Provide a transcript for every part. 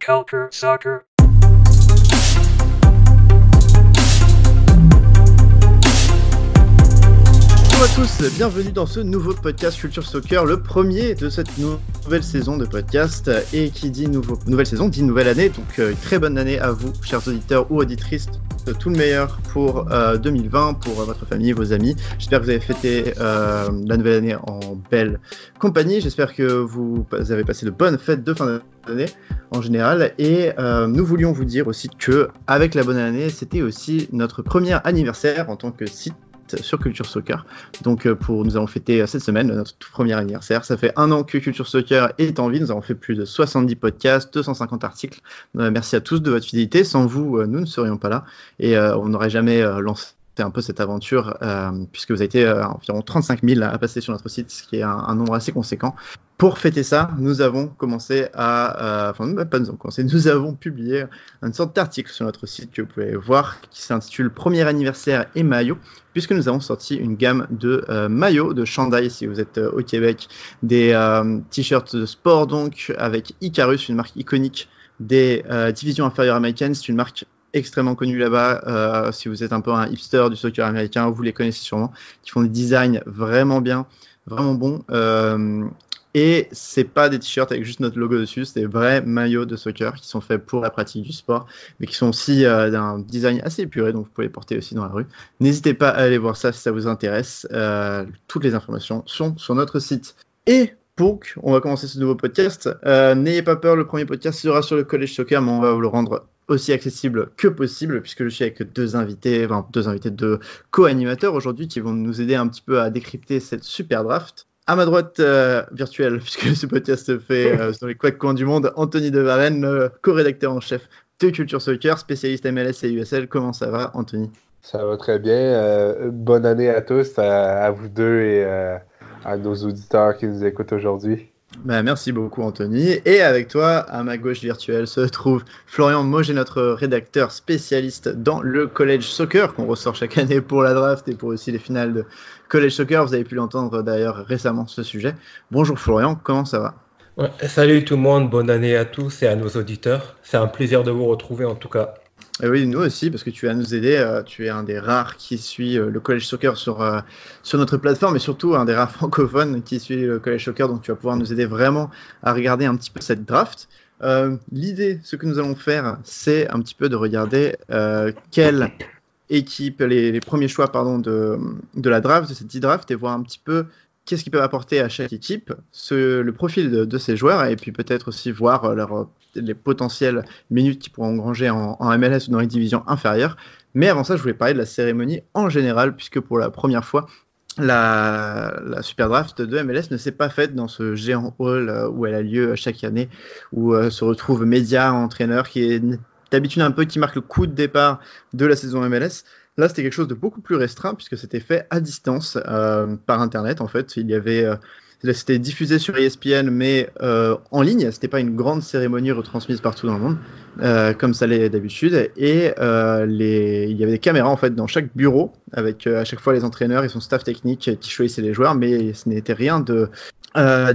Culture Soccer. Bonjour à tous, bienvenue dans ce nouveau podcast Culture Soccer, le premier de cette nouvelle saison de podcast. Et qui dit nouvelle saison dit nouvelle année, donc une très bonne année à vous, chers auditeurs ou auditrices. Tout le meilleur pour 2020, pour votre famille, vos amis. J'espère que vous avez fêté la nouvelle année en belle compagnie. J'espère que vous avez passé de bonnes fêtes de fin d'année en général. Et nous voulions vous dire aussi que avec la bonne année, c'était aussi notre premier anniversaire en tant que site sur Culture Soccer. Donc nous avons fêté cette semaine notre tout premier anniversaire. Ça fait 1 an que Culture Soccer est en vie. Nous avons fait plus de 70 podcasts, 250 articles. Merci à tous de votre fidélité. Sans vous, nous ne serions pas là et on n'aurait jamais lancé un peu cette aventure puisque vous avez été environ 35 000 à passer sur notre site, ce qui est un nombre assez conséquent. Pour fêter ça, nous avons commencé nous avons publié une sorte d'article sur notre site que vous pouvez voir qui s'intitule Premier anniversaire et maillot, puisque nous avons sorti une gamme de maillots de chandail si vous êtes au Québec, des t-shirts de sport donc avec Icarus, une marque iconique des divisions inférieures américaines. C'est une marque extrêmement connue là-bas. Si vous êtes un peu un hipster du soccer américain, vous les connaissez sûrement, qui font des designs vraiment bien, vraiment bons. Et c'est pas des t-shirts avec juste notre logo dessus, c'est des vrais maillots de soccer qui sont faits pour la pratique du sport, mais qui sont aussi d'un design assez épuré, donc vous pouvez les porter aussi dans la rue. N'hésitez pas à aller voir ça si ça vous intéresse. Toutes les informations sont sur notre site. Et donc, on va commencer ce nouveau podcast. N'ayez pas peur, le premier podcast sera sur le college soccer, mais on va vous le rendre aussi accessible que possible, puisque je suis avec deux co-animateurs aujourd'hui qui vont nous aider un petit peu à décrypter cette super draft. À ma droite virtuelle, puisque ce podcast se fait dans les quatre coins du monde, Anthony De Varenne, co-rédacteur en chef de Culture Soccer, spécialiste MLS et USL. Comment ça va, Anthony? Ça va très bien. Bonne année à tous, à vous deux et à nos auditeurs qui nous écoutent aujourd'hui. Merci beaucoup, Anthony. Et avec toi, à ma gauche virtuelle, se trouve Florian Moget, notre rédacteur spécialiste dans le college soccer qu'on ressort chaque année pour la draft et pour aussi les finales de college soccer. Vous avez pu l'entendre d'ailleurs récemment ce sujet. Bonjour Florian, comment ça va? Ouais, salut tout le monde, bonne année à tous et à nos auditeurs. C'est un plaisir de vous retrouver en tout cas. Et oui, nous aussi, parce que tu vas nous aider. Tu es un des rares qui suit le college soccer sur notre plateforme, et surtout un des rares francophones qui suit le college soccer. Donc, tu vas pouvoir nous aider vraiment à regarder un petit peu cette draft. L'idée, ce que nous allons faire, c'est un petit peu de regarder quelle équipe, les premiers choix de la draft, de cette e-draft, et voir un petit peu qu'est-ce qu'ils peuvent apporter à chaque équipe, le profil de ces joueurs, et puis peut-être aussi voir les potentielles minutes qu'ils pourront engranger en MLS ou dans les divisions inférieures. Mais avant ça, je voulais parler de la cérémonie en général, puisque pour la première fois, la Super Draft de MLS ne s'est pas faite dans ce géant hall où elle a lieu chaque année, où se retrouvent médias, entraîneurs, qui est d'habitude un peu qui marque le coup de départ de la saison MLS. Là, c'était quelque chose de beaucoup plus restreint puisque c'était fait à distance par Internet. En fait, c'était diffusé sur ESPN, mais en ligne. C'était pas une grande cérémonie retransmise partout dans le monde, comme ça l'est d'habitude. Et il y avait des caméras en fait dans chaque bureau, avec à chaque fois les entraîneurs et son staff technique qui choisissaient les joueurs, mais ce n'était rien de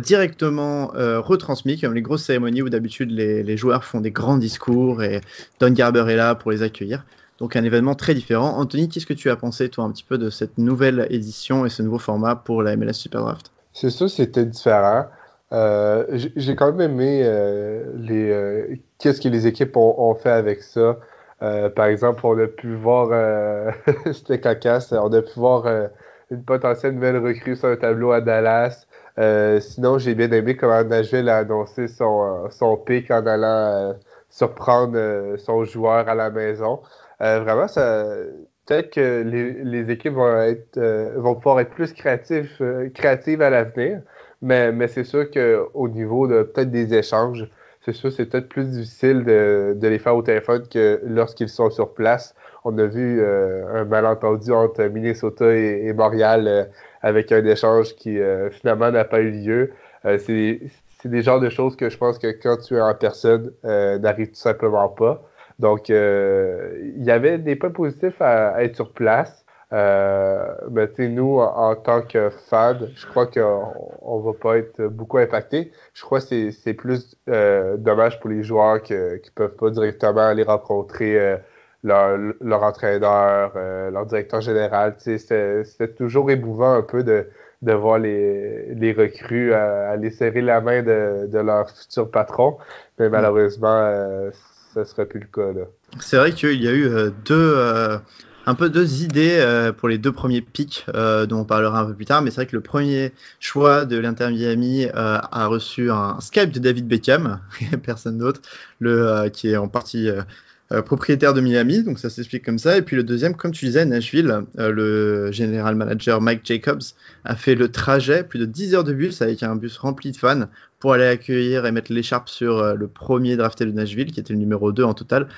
directement retransmis comme les grosses cérémonies où d'habitude les joueurs font des grands discours et Don Garber est là pour les accueillir. Donc un événement très différent. Anthony, qu'est-ce que tu as pensé toi un petit peu de cette nouvelle édition et ce nouveau format pour la MLS Super Draft? C'est sûr, c'était différent. J'ai quand même aimé qu'est-ce que les équipes ont fait avec ça. Par exemple, on a pu voir, c'était cocasse, on a pu voir une potentielle nouvelle recrue sur un tableau à Dallas. Sinon, j'ai bien aimé comment Nashville a annoncé son pick en allant surprendre son joueur à la maison. Vraiment, peut-être que les équipes vont pouvoir être plus créatives à l'avenir, mais c'est sûr qu'au niveau de peut-être des échanges, c'est sûr c'est peut-être plus difficile de les faire au téléphone que lorsqu'ils sont sur place. On a vu un malentendu entre Minnesota et Montréal avec un échange qui finalement n'a pas eu lieu. C'est des genres de choses que je pense que quand tu es en personne, n'arrive tout simplement pas. Donc, il y avait des points positifs à être sur place. Mais tu sais, nous, en tant que fans, je crois qu'on va pas être beaucoup impacté. Je crois que c'est plus dommage pour les joueurs qui peuvent pas directement aller rencontrer leur entraîneur, leur directeur général. Tu sais, c'était toujours émouvant un peu de voir les recrues aller serrer la main de leur futur patron. Mais malheureusement, ça serait plus le cas, là. C'est vrai qu'il y a eu un peu deux idées pour les deux premiers picks dont on parlera un peu plus tard, mais c'est vrai que le premier choix de l'Inter Miami a reçu un Skype de David Beckham, personne d'autre, qui est en partie propriétaire de Miami, donc ça s'explique comme ça. Et puis le deuxième, comme tu disais, Nashville, le général manager Mike Jacobs a fait le trajet, plus de 10 heures de bus avec un bus rempli de fans pour aller accueillir et mettre l'écharpe sur le premier drafté de Nashville, qui était le numéro 2 en total,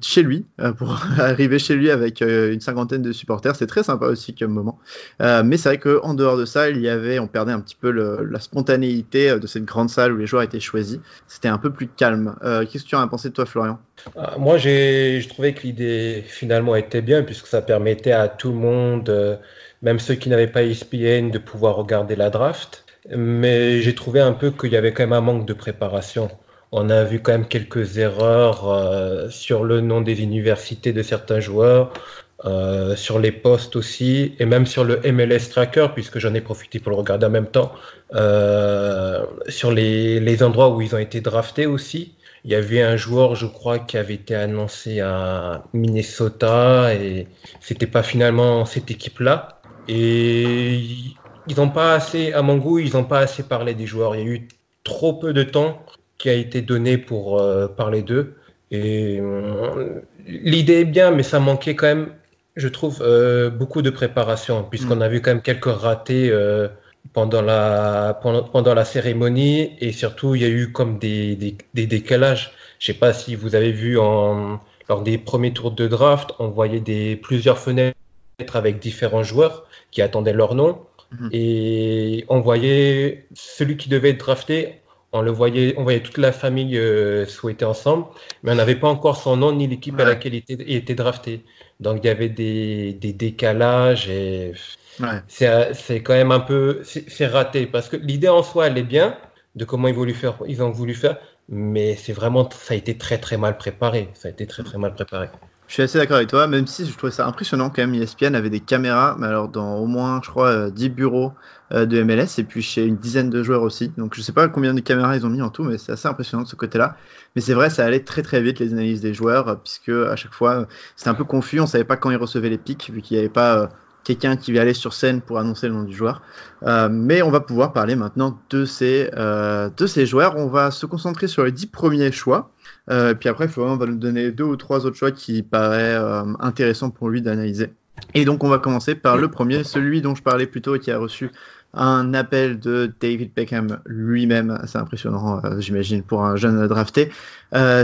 chez lui, pour arriver chez lui avec une cinquantaine de supporters. C'est très sympa aussi comme moment, mais c'est vrai qu'en dehors de ça, on perdait un petit peu la spontanéité de cette grande salle où les joueurs étaient choisis. C'était un peu plus calme. Qu'est-ce que tu en as pensé de toi, Florian? Moi, je trouvais que l'idée finalement était bien, puisque ça permettait à tout le monde, même ceux qui n'avaient pas ESPN, de pouvoir regarder la draft. Mais j'ai trouvé un peu qu'il y avait quand même un manque de préparation. On a vu quand même quelques erreurs sur le nom des universités de certains joueurs, sur les postes aussi, et même sur le MLS Tracker, puisque j'en ai profité pour le regarder en même temps, sur les endroits où ils ont été draftés aussi. Il y avait un joueur, je crois, qui avait été annoncé à Minnesota, et c'était pas finalement cette équipe-là. Et ils n'ont pas assez, à mon goût, ils n'ont pas assez parlé des joueurs. Il y a eu trop peu de temps qui a été donné pour parler d'eux. Et l'idée est bien, mais ça manquait quand même, je trouve, beaucoup de préparation, puisqu'on a vu quand même quelques ratés pendant la cérémonie, et surtout, il y a eu comme des décalages. Je ne sais pas si vous avez vu lors des premiers tours de draft, on voyait plusieurs fenêtres avec différents joueurs qui attendaient leur nom, et on voyait celui qui devait être drafté. On voyait toute la famille souhaiter ensemble, mais on n'avait pas encore son nom ni l'équipe à laquelle il était drafté. Donc il y avait des décalages, et c'est quand même un peu c'est raté, parce que l'idée en soi elle est bien de comment ils ont voulu faire, mais ça a été très très mal préparé. Je suis assez d'accord avec toi, même si je trouvais ça impressionnant quand même. ESPN avait des caméras, mais alors dans au moins, je crois, 10 bureaux de MLS, et puis chez une dizaine de joueurs aussi. Donc je sais pas combien de caméras ils ont mis en tout, mais c'est assez impressionnant de ce côté-là. Mais c'est vrai, ça allait très très vite les analyses des joueurs, puisque à chaque fois, c'était un peu confus. On savait pas quand ils recevaient les pics, vu qu'il n'y avait pas quelqu'un qui allait sur scène pour annoncer le nom du joueur. Mais on va pouvoir parler maintenant de ces joueurs. On va se concentrer sur les 10 premiers choix. Puis après, Florian va nous donner 2 ou 3 autres choix qui paraissent intéressants pour lui d'analyser. Et donc, on va commencer par le premier, celui dont je parlais plus tôt et qui a reçu un appel de David Beckham lui-même. C'est impressionnant, j'imagine, pour un jeune drafté.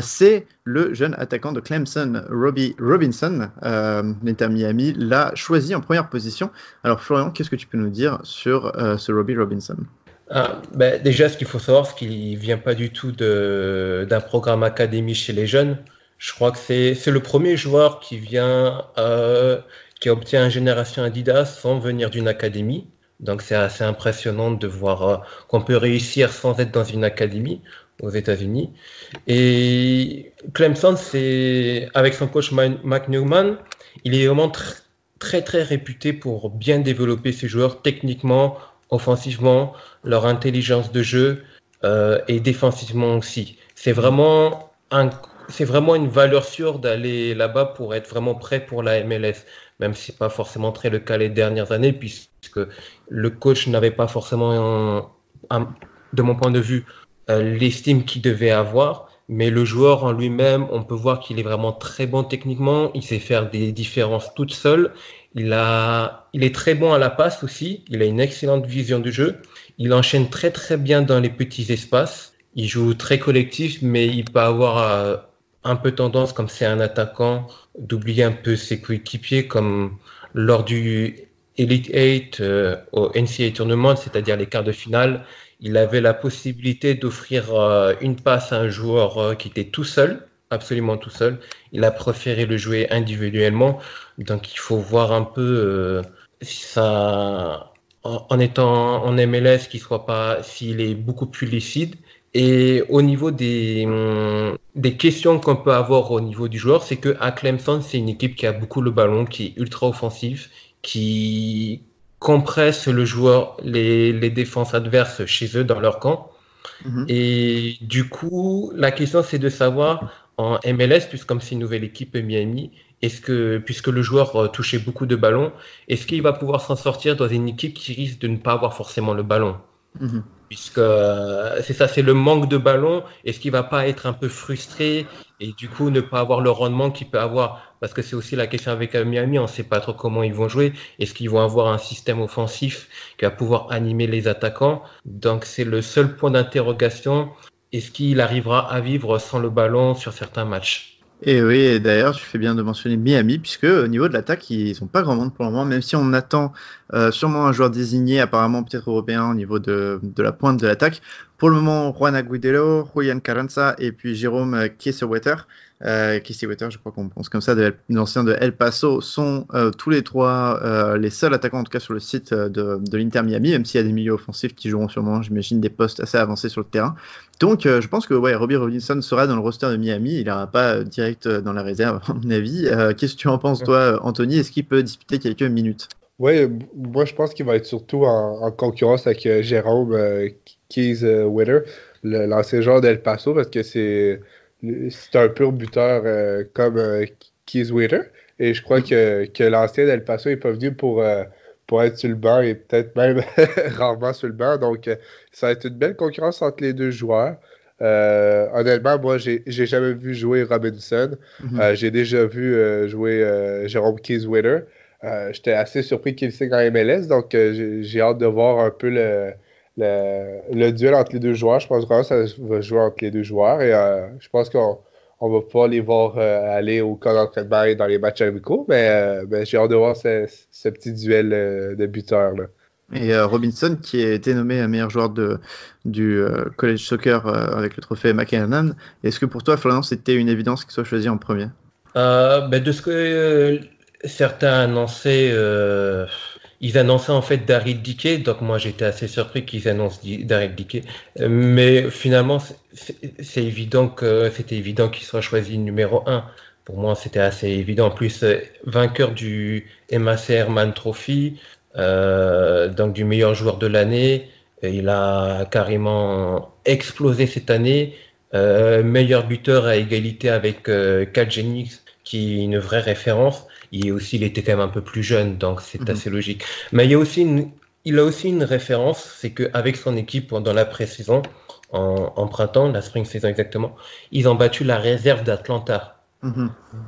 C'est le jeune attaquant de Clemson, Robbie Robinson. L'Inter Miami l'a choisi en première position. Alors, Florian, qu'est-ce que tu peux nous dire sur ce Robbie Robinson ? Déjà, ce qu'il faut savoir, c'est qu'il ne vient pas du tout d'un programme académie chez les jeunes. Je crois que c'est le premier joueur qui obtient une génération Adidas sans venir d'une académie. Donc c'est assez impressionnant de voir qu'on peut réussir sans être dans une académie aux États-Unis. Et Clemson, avec son coach Mike Newman, il est vraiment très très réputé pour bien développer ses joueurs techniquement, offensivement, leur intelligence de jeu et défensivement aussi. C'est vraiment une valeur sûre d'aller là-bas pour être vraiment prêt pour la MLS, même si c'est pas forcément très le cas les dernières années, puisque le coach n'avait pas forcément, de mon point de vue, l'estime qu'il devait avoir. Mais le joueur en lui-même, on peut voir qu'il est vraiment très bon techniquement. Il sait faire des différences toute seule. Il est très bon à la passe aussi. Il a une excellente vision du jeu. Il enchaîne très très bien dans les petits espaces. Il joue très collectif, mais il peut avoir un peu tendance, comme c'est un attaquant, d'oublier un peu ses coéquipiers, comme lors du Elite 8 au NCAA Tournament, c'est-à-dire les quarts de finale. Il avait la possibilité d'offrir une passe à un joueur qui était tout seul absolument tout seul. Il a préféré le jouer individuellement. Donc il faut voir un peu si ça, en étant en MLS, s'il est beaucoup plus lucide. Et au niveau des questions qu'on peut avoir au niveau du joueur, c'est que à Clemson, c'est une équipe qui a beaucoup le ballon, qui est ultra offensive, qui compresse le joueur, les défenses adverses chez eux dans leur camp. Et du coup, la question c'est de savoir en MLS, puisque comme c'est une nouvelle équipe Miami, puisque le joueur touchait beaucoup de ballons, est-ce qu'il va pouvoir s'en sortir dans une équipe qui risque de ne pas avoir forcément le ballon? Puisque c'est ça, c'est le manque de ballon. Est-ce qu'il va pas être un peu frustré et du coup ne pas avoir le rendement qu'il peut avoir? Parce que c'est aussi la question avec Miami, on ne sait pas trop comment ils vont jouer. Est-ce qu'ils vont avoir un système offensif qui va pouvoir animer les attaquants? Donc c'est le seul point d'interrogation. Est-ce qu'il arrivera à vivre sans le ballon sur certains matchs? Et oui, et d'ailleurs, tu fais bien de mentionner Miami, puisque au niveau de l'attaque, ils sont pas grand monde pour le moment, même si on attend sûrement un joueur désigné, apparemment peut-être européen, au niveau de la pointe de l'attaque. Pour le moment, Juan Agudelo, Julian Carranza et puis Jérôme Kiesewetter, je crois qu'on pense comme ça, l'ancien de El Paso, sont tous les trois les seuls attaquants, en tout cas sur le site de l'Inter Miami, même s'il y a des milieux offensifs qui joueront sûrement, j'imagine, des postes assez avancés sur le terrain. Donc, je pense que Robbie Robinson sera dans le roster de Miami. Il n'ira pas direct dans la réserve, à mon avis. Qu'est-ce que tu en penses, toi, Anthony? Est-ce qu'il peut disputer quelques minutes? Oui, moi je pense qu'il va être surtout en concurrence avec Jérôme Kiesewetter, l'ancien joueur d'El Paso, parce que c'est un pur buteur comme Kiesewetter. Et je crois que l'ancien d'El Paso n'est pas venu pour être sur le banc et peut-être même rarement sur le banc. Donc, ça va être une belle concurrence entre les deux joueurs. Honnêtement, moi, j'ai jamais vu jouer Robinson. J'ai déjà vu jouer Jérôme Kiesewetter. J'étais assez surpris qu'il signe en MLS, donc j'ai hâte de voir un peu le duel entre les deux joueurs. Je pense vraiment que ça va jouer entre les deux joueurs et je pense qu'on va pouvoir les voir aller au camp d'entraînement et dans les matchs amicaux, mais j'ai hâte de voir ce petit duel de buteurs là. Et Robinson, qui a été nommé meilleur joueur du college soccer avec le trophée McKinnon. Est-ce que pour toi, Florian, c'était une évidence qu'il soit choisi en premier? De ce que certains annonçaient, ils annonçaient en fait Daryl Dike, donc moi j'étais assez surpris qu'ils annoncent Daryl Dike, mais finalement c'était évident qu'il soit choisi numéro 1. Pour moi c'était assez évident. En plus, vainqueur du MAC Man Trophy, donc du meilleur joueur de l'année, il a carrément explosé cette année, meilleur buteur à égalité avec Cal Jennings, qui est une vraie référence. Il était quand même un peu plus jeune, donc c'est assez logique. Mais il a aussi une référence, c'est qu'avec son équipe dans la pré-saison, en printemps, la spring saison exactement, ils ont battu la réserve d'Atlanta.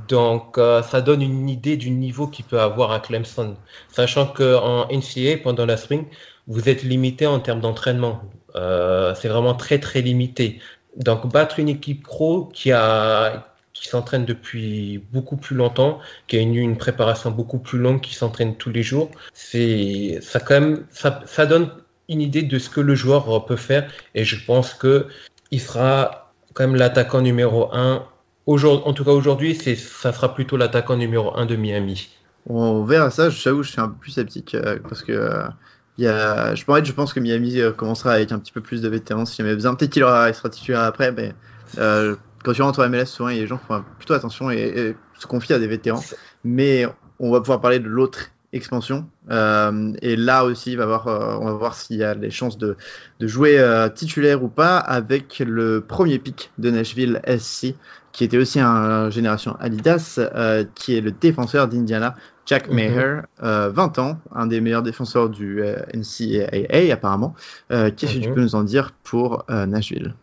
Donc ça donne une idée du niveau qu'il peut avoir à Clemson, sachant qu'en NCAA, pendant la spring, vous êtes limité en termes d'entraînement. C'est vraiment très très limité. Donc battre une équipe pro qui s'entraîne depuis beaucoup plus longtemps, qui a une préparation beaucoup plus longue, qui s'entraîne tous les jours, ça donne une idée de ce que le joueur peut faire, et je pense que il sera quand même l'attaquant numéro 1. En tout cas aujourd'hui, ça sera plutôt l'attaquant numéro 1 de Miami. On verra ça. J'avoue, je suis un peu plus sceptique parce que je pense que Miami commencera avec un petit peu plus de vétérans si jamais besoin. Peut-être qu'il sera titulaire après, mais quand tu rentres en MLS, souvent les gens font plutôt attention et se confient à des vétérans. Mais on va pouvoir parler de l'autre expansion. Et là aussi, on va voir s'il y a les chances de jouer titulaire ou pas avec le premier pick de Nashville SC, qui était aussi un génération Adidas, qui est le défenseur d'Indiana, Jack Maher, 20 ans, un des meilleurs défenseurs du NCAA apparemment. Qu'est-ce que tu peux nous en dire pour Nashville?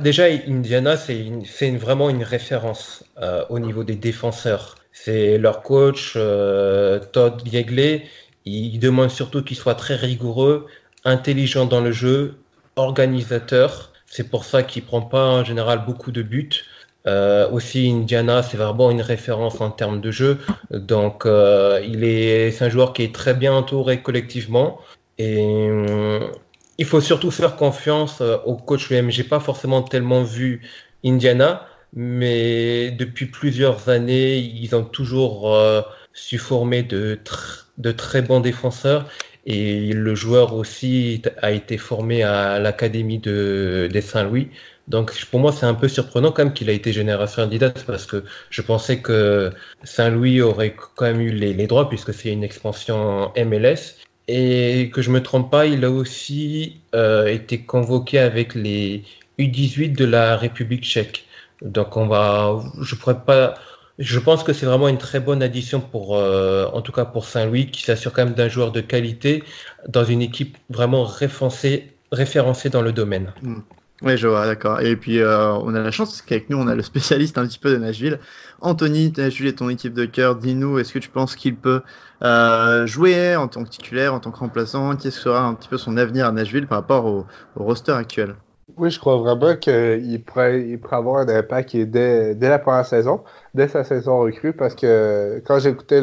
Déjà, Indiana, c'est vraiment une référence au niveau des défenseurs. C'est leur coach, Todd Yeagley. Il demande surtout qu'il soit très rigoureux, intelligent dans le jeu, organisateur. C'est pour ça qu'il prend pas en général beaucoup de buts. Aussi, Indiana, c'est vraiment une référence en termes de jeu. Donc, c'est un joueur qui est très bien entouré collectivement. Et il faut surtout faire confiance au coach lui-même. J'ai pas forcément tellement vu Indiana, mais depuis plusieurs années, ils ont toujours su former de très bons défenseurs. Et le joueur aussi a été formé à l'académie des Saint-Louis. Donc pour moi, c'est un peu surprenant quand même qu'il a été génération Adidas parce que je pensais que Saint-Louis aurait quand même eu les droits puisque c'est une expansion MLS. Et que je me trompe pas, il a aussi été convoqué avec les U18 de la République tchèque. Donc je pense que c'est vraiment une très bonne addition en tout cas pour Saint-Louis, qui s'assure quand même d'un joueur de qualité dans une équipe vraiment référencée dans le domaine. Oui, je vois, d'accord. Et puis, on a la chance, parce qu'avec nous, on a le spécialiste un petit peu de Nashville. Anthony, Nashville est ton équipe de cœur. Dis-nous, est-ce que tu penses qu'il peut jouer en tant que titulaire, en tant que remplaçant? Qu'est-ce que sera un petit peu son avenir à Nashville par rapport au roster actuel? Oui, je crois vraiment qu'il pourrait avoir un impact dès la première saison, dès sa saison recrue, parce que quand j'écoutais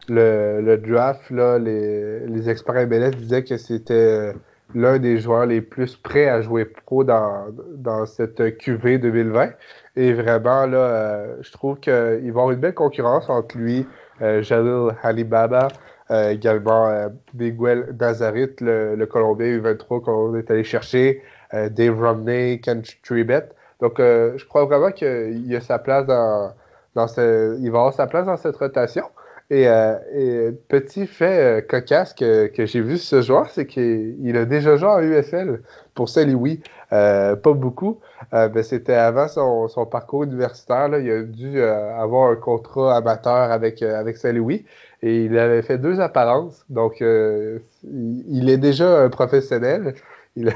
le draft, là, les experts MLS disaient que c'était l'un des joueurs les plus prêts à jouer pro dans cette QV 2020. Et vraiment, là, je trouve qu'il va y avoir une belle concurrence entre lui, Jalil Halibaba, également Miguel Nazarit, le Colombien U23 qu'on est allé chercher, Dave Romney, Ken Tribet. Donc, je crois vraiment qu'il a sa place il va avoir sa place dans cette rotation. Et petit fait cocasse que j'ai vu ce joueur, c'est qu'il a déjà joué en USL pour Saint-Louis. Pas beaucoup, mais c'était avant son parcours universitaire. Là, il a dû avoir un contrat amateur avec Saint-Louis et il avait fait 2 apparences. Donc, il est déjà un professionnel. Il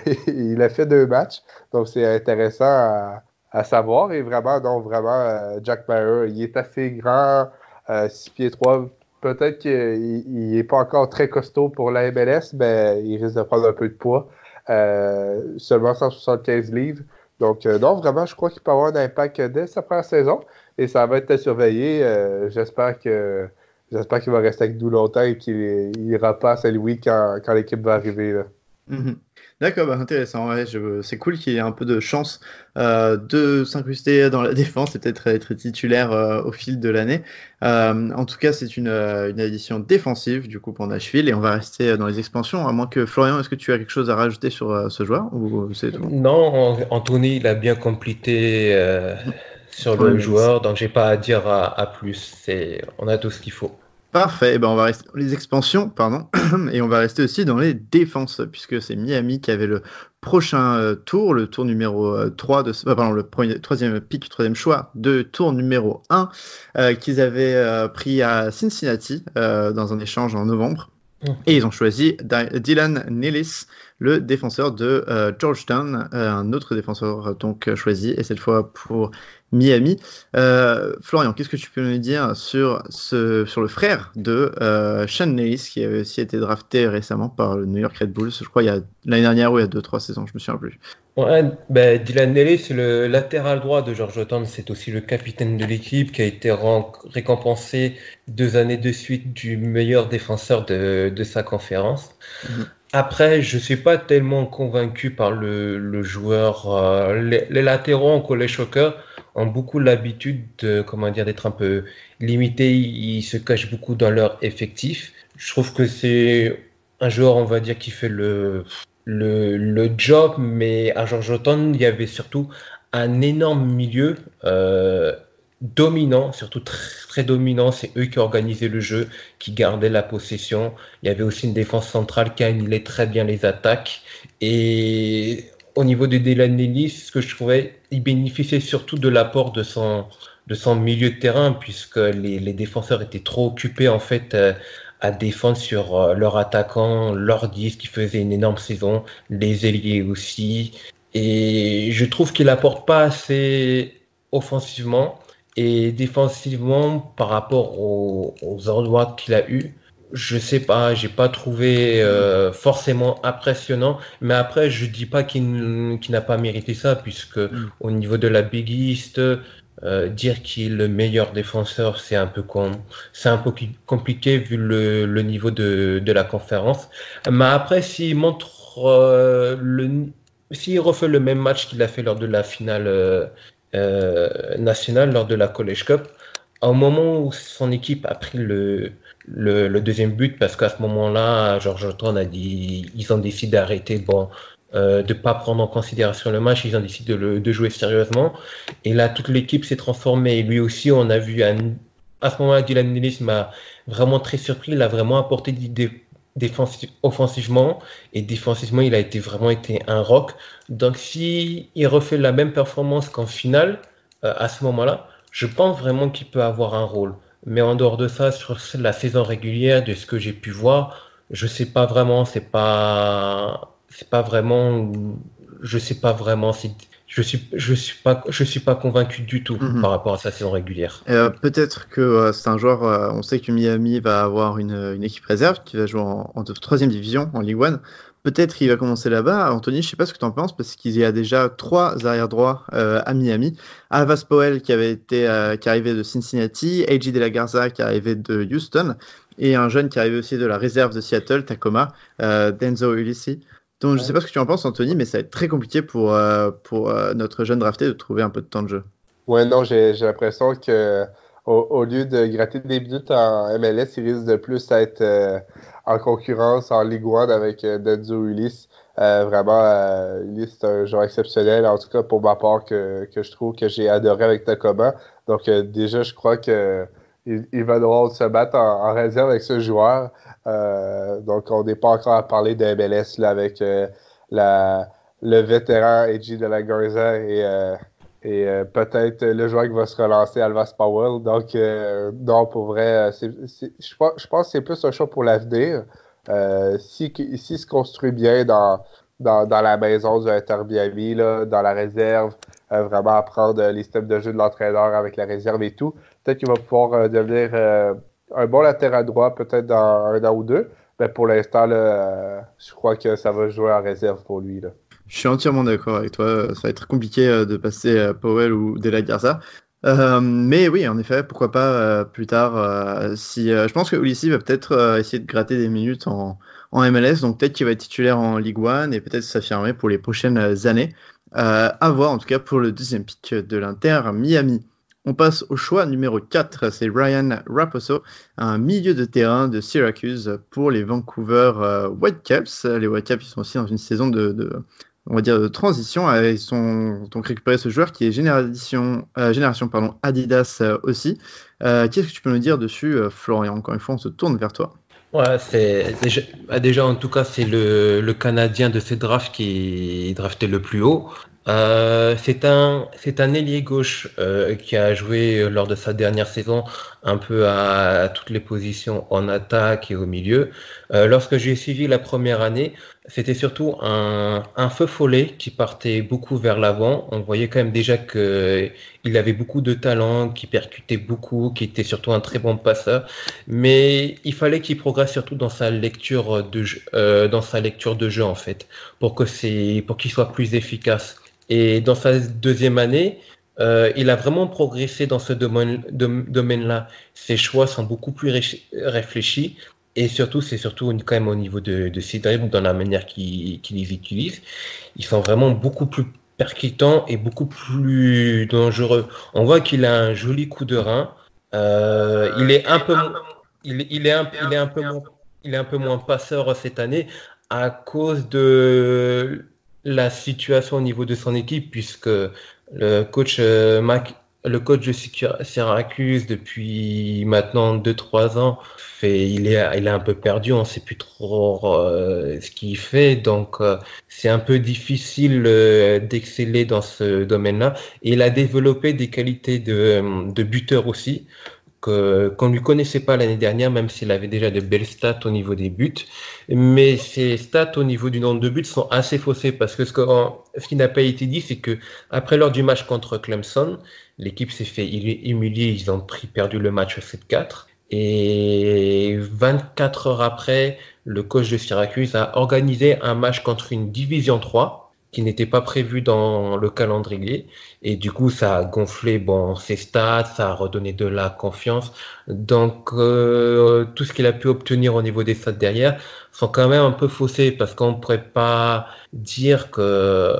a fait 2 matchs. Donc, c'est intéressant à savoir. Et vraiment, Jack Maher, il est assez grand. 6 pieds 3, peut-être qu'il n'est pas encore très costaud pour la MLS, mais il risque de prendre un peu de poids. Seulement 175 livres. Donc, non, vraiment, je crois qu'il peut avoir un impact dès sa première saison et ça va être à surveiller. J'espère qu'il va rester avec nous longtemps et qu'il n'ira pas à Saint-Louis quand l'équipe va arriver. Là. Mm-hmm. D'accord, intéressant. Ouais, c'est cool qu'il y ait un peu de chance de s'incruster dans la défense et peut-être être titulaire au fil de l'année. En tout cas, c'est une addition défensive du coup pour Nashville et on va rester dans les expansions. À moins que Florian, est-ce que tu as quelque chose à rajouter sur ce joueur ou c'est tout? Non, Anthony, il a bien complété sur le joueur, donc j'ai pas à dire à plus. On a tout ce qu'il faut. Parfait, on va rester dans les expansions, et on va rester aussi dans les défenses, puisque c'est Miami qui avait le prochain tour, le tour numéro 3 troisième pick, troisième choix de tour numéro 1, qu'ils avaient pris à Cincinnati dans un échange en novembre. Et ils ont choisi Dylan Nellis, le défenseur de Georgetown, un autre défenseur donc choisi, et cette fois pour Miami. Florian, qu'est-ce que tu peux nous dire sur le frère de Sean Nellis, qui avait aussi été drafté récemment par le New York Red Bulls, je crois l'année dernière ou il y a 2-3 saisons, je me souviens plus. Ouais, Dylan Nellis, c'est le latéral droit de Georgetown, c'est aussi le capitaine de l'équipe qui a été récompensé 2 années de suite du meilleur défenseur de sa conférence. Mm-hmm. Après, je suis pas tellement convaincu par le joueur. Les latéraux en college soccer ont beaucoup l'habitude d'être un peu limités. Ils se cachent beaucoup dans leur effectif. Je trouve que c'est un joueur, on va dire, qui fait le job, mais à Georgetown, il y avait surtout un énorme milieu dominant, surtout très, très dominant. C'est eux qui organisaient le jeu, qui gardaient la possession. Il y avait aussi une défense centrale qui annulait très bien les attaques. Et au niveau de Dylan Nellis, ce que je trouvais, il bénéficiait surtout de l'apport de son milieu de terrain, puisque les défenseurs étaient trop occupés en fait à défendre sur leur attaquant, leur 10 qui faisait une énorme saison, les ailiers aussi. Et je trouve qu'il apporte pas assez offensivement et défensivement par rapport aux endroits qu'il a eu. Je sais pas, j'ai pas trouvé forcément impressionnant, mais après je dis pas qu'il n'a pas mérité ça, puisque au niveau de la Big East, dire qu'il est le meilleur défenseur, c'est un peu compliqué vu le niveau de la conférence. Mais après, s'il montre s'il refait le même match qu'il a fait lors de la finale nationale lors de la College Cup. Au moment où son équipe a pris le deuxième but, parce qu'à ce moment-là, Georgetown a dit, ils ont décidé d'arrêter, de pas prendre en considération le match, ils ont décidé de jouer sérieusement. Et là, toute l'équipe s'est transformée. Et lui aussi, on a vu à ce moment-là, Dylan Ellis m'a vraiment très surpris. Il a vraiment apporté d'idées offensivement et défensivement, il a vraiment été un rock. Donc, si il refait la même performance qu'en finale, à ce moment-là, je pense vraiment qu'il peut avoir un rôle. Mais en dehors de ça, sur la saison régulière, de ce que j'ai pu voir, je sais pas vraiment, c'est pas vraiment, je sais pas vraiment si je suis pas convaincu du tout par rapport à sa saison régulière. Peut-être que c'est un joueur, on sait que Miami va avoir une équipe réserve qui va jouer en troisième division, en Ligue 1. Peut-être qu'il va commencer là-bas. Anthony, je sais pas ce que tu en penses, parce qu'il y a déjà 3 arrière-droits à Miami. Alvas Powell qui arrivait de Cincinnati, A.J. De La Garza qui arrivait de Houston, et un jeune qui arrivait aussi de la réserve de Seattle, Tacoma, Denzo Ulisi. Donc, je ne sais pas ce que tu en penses, Anthony, mais ça va être très compliqué pour notre jeune drafté de trouver un peu de temps de jeu. Ouais, non, j'ai l'impression que au lieu de gratter des minutes en MLS, il risque de plus être en concurrence en Ligue 1 avec Denzo Ulysse. Vraiment, Ulysse, c'est un joueur exceptionnel, en tout cas pour ma part, que je trouve que j'ai adoré avec Tacoma. Donc, déjà, je crois que il va devoir se battre en réserve avec ce joueur. Donc, on n'est pas encore à parler de MLS là, avec le vétéran A.J. De La Garza et peut-être le joueur qui va se relancer, Alvas Powell. Donc, non, pour vrai, je pense que c'est plus un choix pour l'avenir. S'il se construit bien dans la maison du Inter Miami, là, dans la réserve, vraiment apprendre les systèmes de jeu de l'entraîneur avec la réserve et tout, peut-être qu'il va pouvoir devenir un bon latéral droit, peut-être dans 1 an ou 2. Mais pour l'instant, là, je crois que ça va jouer en réserve pour lui, là. Je suis entièrement d'accord avec toi. Ça va être compliqué de passer Powell ou De La Garza. Mais oui, en effet, pourquoi pas plus tard. Je pense que Ulissi va peut-être essayer de gratter des minutes en MLS. Donc peut-être qu'il va être titulaire en Ligue 1 et peut-être s'affirmer pour les prochaines années. À voir en tout cas pour le deuxième pick de l'Inter Miami. On passe au choix numéro 4, c'est Ryan Raposo, un milieu de terrain de Syracuse pour les Vancouver Whitecaps. Les Whitecaps, ils sont aussi dans une saison on va dire de transition. Ils ont donc récupéré ce joueur qui est génération Adidas aussi. Qu'est-ce que tu peux nous dire dessus, Florian? Encore une fois, on se tourne vers toi. Ouais, c'est déjà en tout cas c'est le Canadien de ces drafts qui est drafté le plus haut. C'est un ailier gauche qui a joué lors de sa dernière saison un peu à toutes les positions en attaque et au milieu. Lorsque j'ai suivi la première année, c'était surtout un feu follet qui partait beaucoup vers l'avant. On voyait quand même déjà que il avait beaucoup de talent, qui percutait beaucoup, qui était surtout un très bon passeur. Mais il fallait qu'il progresse surtout dans sa lecture de jeu en fait, pour qu'il soit plus efficace. Et dans sa deuxième année, il a vraiment progressé dans ce domaine-là. Ses choix sont beaucoup plus réfléchis. Et surtout, c'est surtout quand même au niveau de ses dribbles, dans la manière qu'il les utilise. Ils sont vraiment beaucoup plus percutants et beaucoup plus dangereux. On voit qu'il a un joli coup de rein. Il est un peu moins passeur cette année à cause de la situation au niveau de son équipe, puisque le coach de Syracuse depuis maintenant 2-3 ans il est un peu perdu, on ne sait plus trop ce qu'il fait, donc c'est un peu difficile d'exceller dans ce domaine-là. Et il a développé des qualités de buteur aussi, qu'on ne lui connaissait pas l'année dernière, même s'il avait déjà de belles stats au niveau des buts. Mais ses stats au niveau du nombre de buts sont assez faussées, parce que ce qui n'a pas été dit, c'est que après lors du match contre Clemson, l'équipe s'est fait humilier, ils ont perdu le match 7-4. Et 24 heures après, le coach de Syracuse a organisé un match contre une Division 3 qui n'était pas prévu dans le calendrier. Et du coup, ça a gonflé ses stats, ça a redonné de la confiance. Donc, tout ce qu'il a pu obtenir au niveau des stats derrière sont quand même un peu faussés, parce qu'on ne pourrait pas dire que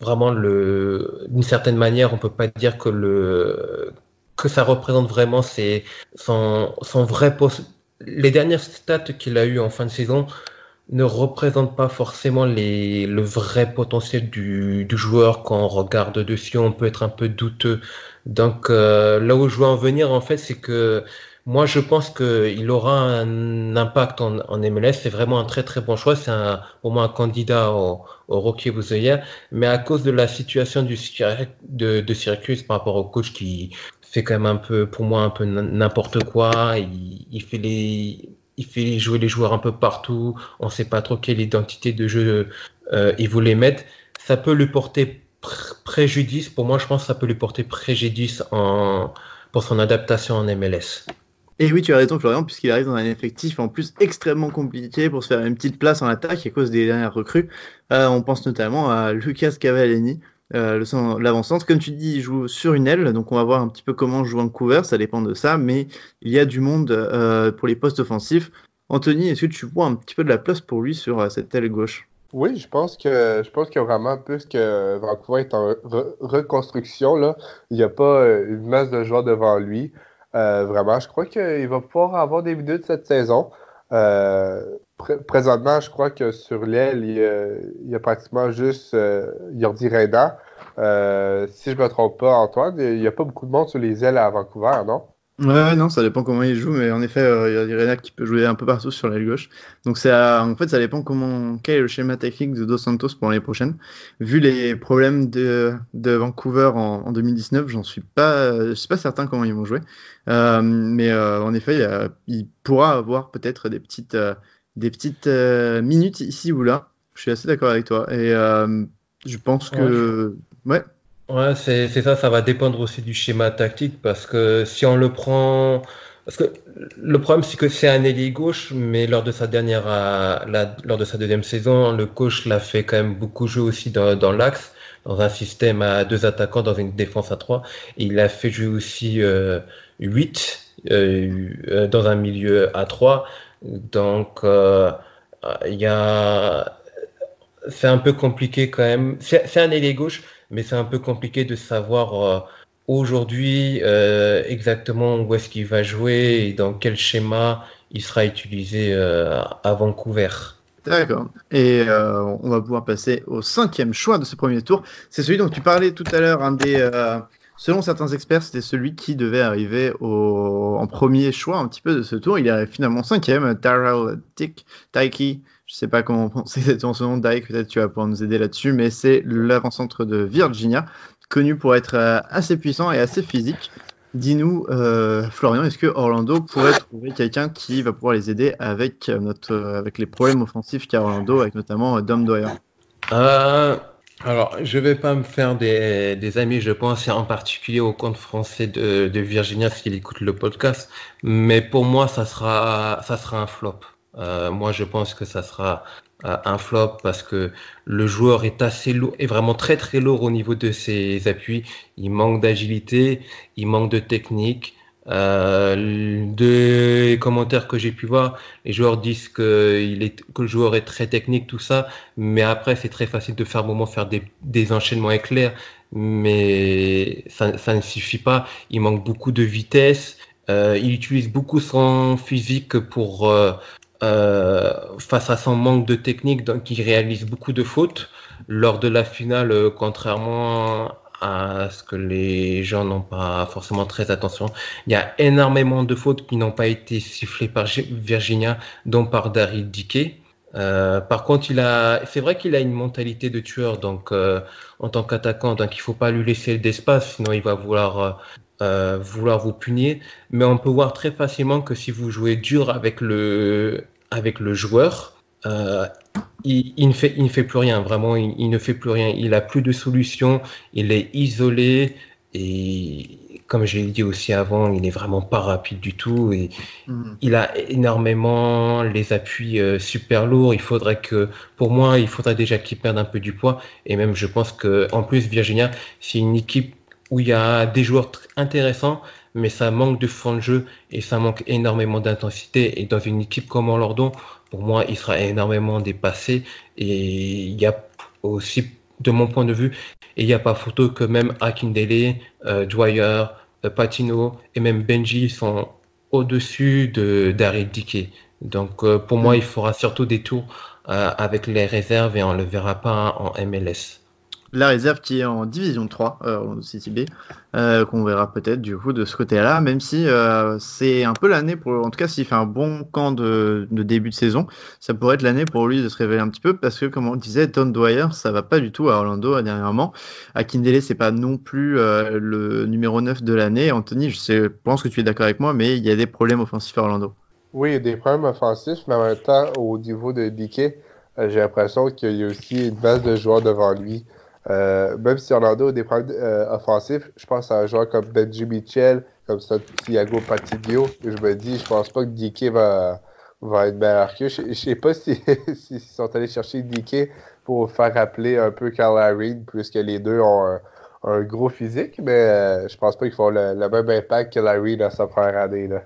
vraiment d'une certaine manière, on peut pas dire que ça représente vraiment son vrai poste. Les dernières stats qu'il a eu en fin de saison ne représentent pas forcément le vrai potentiel du joueur. Quand on regarde dessus, on peut être un peu douteux. Donc là où je veux en venir, en fait, c'est que moi, je pense qu'il aura un impact en MLS. C'est vraiment un très très bon choix. C'est pour moi un candidat au Rookie of the Year. Mais à cause de la situation de Syracuse par rapport au coach qui fait quand même un peu, pour moi, un peu n'importe quoi. Il fait jouer les joueurs un peu partout. On ne sait pas trop quelle identité de jeu il voulait mettre. Ça peut lui porter préjudice. Pour moi, je pense que ça peut lui porter préjudice pour son adaptation en MLS. Et oui, tu as raison, Florian, puisqu'il arrive dans un effectif en plus extrêmement compliqué pour se faire une petite place en attaque à cause des dernières recrues. On pense notamment à Lucas Cavallini, l'avant-centre. Comme tu dis, il joue sur une aile, donc on va voir un petit peu comment joue Vancouver, ça dépend de ça, mais il y a du monde pour les postes offensifs. Anthony, est-ce que tu vois un petit peu de la place pour lui sur cette aile gauche? Oui, je pense qu'il y a vraiment plus que Vancouver est en reconstruction, là. Il n'y a pas une masse de joueurs devant lui. Vraiment, je crois qu'il va pouvoir avoir des minutes cette saison. Présentement, je crois que sur l'aile, il y a pratiquement juste Jordi Reyna. Si je ne me trompe pas, Antoine, il n'y a pas beaucoup de monde sur les ailes à Vancouver, non? Ouais, non, ça dépend comment il joue, mais en effet, il y a Irena qui peut jouer un peu partout sur l'aile gauche. Donc en fait, ça dépend quel est le schéma technique de Dos Santos pour l'année prochaine. Vu les problèmes de Vancouver en 2019, je suis pas certain comment ils vont jouer. Mais en effet, il pourra avoir peut-être des petites minutes ici ou là. Je suis assez d'accord avec toi. Et je pense que ouais. Ouais, c'est ça, ça va dépendre aussi du schéma tactique parce que si on le prend. Parce que le problème, c'est que c'est un ailier gauche, mais lors de sa deuxième saison, le coach l'a fait quand même beaucoup jouer aussi dans l'axe, dans un système à 2 attaquants, dans une défense à 3. Et il a fait jouer aussi 8 dans un milieu à 3. Donc, c'est un peu compliqué quand même. C'est un ailier gauche, mais c'est un peu compliqué de savoir aujourd'hui exactement où est-ce qu'il va jouer et dans quel schéma il sera utilisé à Vancouver. D'accord. Et on va pouvoir passer au 5e choix de ce premier tour. C'est celui dont tu parlais tout à l'heure. Selon certains experts, c'était celui qui devait arriver en premier choix un petit peu de ce tour. Il arrive finalement 5e, Taral Taiki. Je sais pas comment prononcer exactement son nom, Dyke, peut-être tu vas pouvoir nous aider là-dessus, mais c'est l'avant-centre de Virginia, connu pour être assez puissant et assez physique. Dis-nous, Florian, est-ce que Orlando pourrait trouver quelqu'un qui va pouvoir les aider avec les problèmes offensifs qu'a Orlando, avec notamment Dom Dwyer? Alors, je vais pas me faire des amis, je pense, en particulier au compte français de Virginia, s'il écoute le podcast, mais pour moi, ça sera un flop. Moi, je pense que ça sera un flop parce que le joueur est assez lourd, est vraiment très très lourd au niveau de ses appuis. Il manque d'agilité, il manque de technique. Des commentaires que j'ai pu voir, les joueurs disent que le joueur est très technique, tout ça, mais après c'est très facile de faire des enchaînements éclairs, mais ça ne suffit pas. Il manque beaucoup de vitesse. Il utilise beaucoup son physique pour face à son manque de technique, donc il réalise beaucoup de fautes lors de la finale, contrairement à ce que les gens n'ont pas forcément très attention. Il y a énormément de fautes qui n'ont pas été sifflées par Virginia, dont par Daryl Dike. Par contre, c'est vrai qu'il a une mentalité de tueur, donc en tant qu'attaquant, donc il faut pas lui laisser d'espace, sinon il va vouloir vous punir. Mais on peut voir très facilement que si vous jouez dur avec le joueur, il ne fait plus rien, vraiment, il ne fait plus rien. Il a plus de solution, il est isolé et comme je l'ai dit aussi avant, il est vraiment pas rapide du tout et il a énormément les appuis super lourds. Pour moi, il faudrait déjà qu'il perde un peu du poids et même je pense que en plus Virginia, c'est une équipe où il y a des joueurs intéressants, mais ça manque de fond de jeu et ça manque énormément d'intensité. Et dans une équipe comme Orlando, pour moi, il sera énormément dépassé. Et il y a aussi de mon point de vue. Et il n'y a pas photo que même Akindele, Dwyer, Patino et même Benji sont au-dessus d'Harid Dike. Donc pour moi, il fera surtout des tours avec les réserves et on ne le verra pas en MLS. La réserve qui est en Division 3, au CTB, qu'on verra peut-être du coup de ce côté-là, même si c'est un peu l'année pour, en tout cas s'il fait un bon camp de début de saison, ça pourrait être l'année pour lui de se révéler un petit peu, parce que comme on disait, Don Dwyer, ça va pas du tout à Orlando dernièrement. Akindele, c'est pas non plus le numéro 9 de l'année. Anthony, je pense que tu es d'accord avec moi, mais il y a des problèmes offensifs à Orlando. Oui, il y a des problèmes offensifs, mais en même temps, au niveau de Dike, j'ai l'impression qu'il y a aussi une base de joueurs devant lui. Même si Orlando a des problèmes offensifs, je pense à un joueur comme Benji Mitchell, comme Santiago Patiguio. Je me dis, je pense pas que Dike va être meilleur que. Je sais pas s'ils sont allés chercher Dike pour faire rappeler un peu Kyle Reed, puisque les deux ont un gros physique, mais je pense pas qu'ils font le même impact que Larry dans sa première année. Là.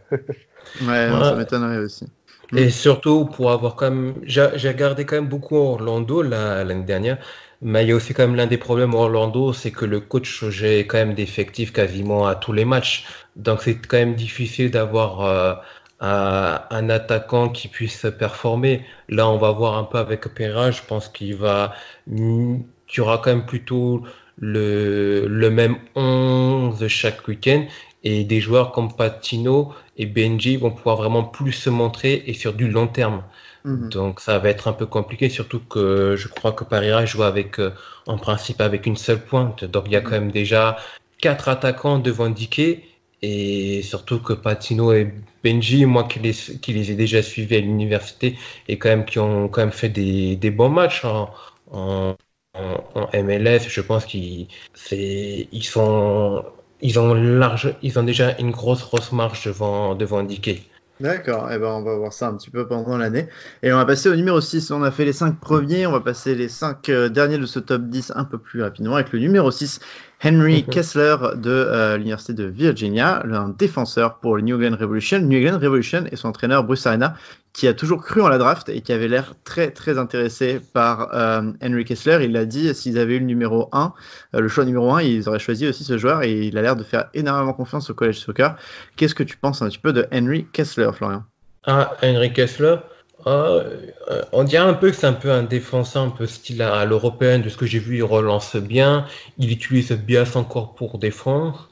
Ouais, non, ça m'étonnerait aussi. Et surtout, pour avoir quand même. J'ai regardé quand même beaucoup Orlando l'année dernière, mais il y a aussi quand même l'un des problèmes Orlando, c'est que le coach j'ai quand même d'effectifs quasiment à tous les matchs. Donc c'est quand même difficile d'avoir un attaquant qui puisse performer. Là, on va voir un peu avec Pereira, je pense qu'il y aura quand même plutôt le même 11 chaque week-end. Et des joueurs comme Patino et Benji vont pouvoir vraiment plus se montrer et sur du long terme. Donc ça va être un peu compliqué, surtout que je crois que Pereira joue en principe avec une seule pointe. Donc il y a quand même déjà 4 attaquants devant Dike. Et surtout que Patino et Benji, moi qui les ai déjà suivis à l'université et qui ont quand même fait des bons matchs en MLS, je pense ils ont déjà une grosse marge devant Dike. D'accord, eh ben on va voir ça un petit peu pendant l'année. Et on va passer au numéro 6. On a fait les 5 premiers, on va passer les 5 derniers de ce top 10 un peu plus rapidement avec le numéro 6, Henry Kessler de l'Université de Virginia, un défenseur pour le New England Revolution. New England Revolution et son entraîneur Bruce Arena, qui a toujours cru en la draft et qui avait l'air très intéressé par Henry Kessler. Il a dit s'ils avaient eu le numéro 1, le choix numéro 1, ils auraient choisi aussi ce joueur et il a l'air de faire énormément confiance au college soccer. Qu'est-ce que tu penses un petit peu de Henry Kessler, Florian? Henry Kessler, on dirait un peu que c'est un peu un défenseur un peu style à l'européenne. De ce que j'ai vu, il relance bien, il utilise bien son corps pour défendre.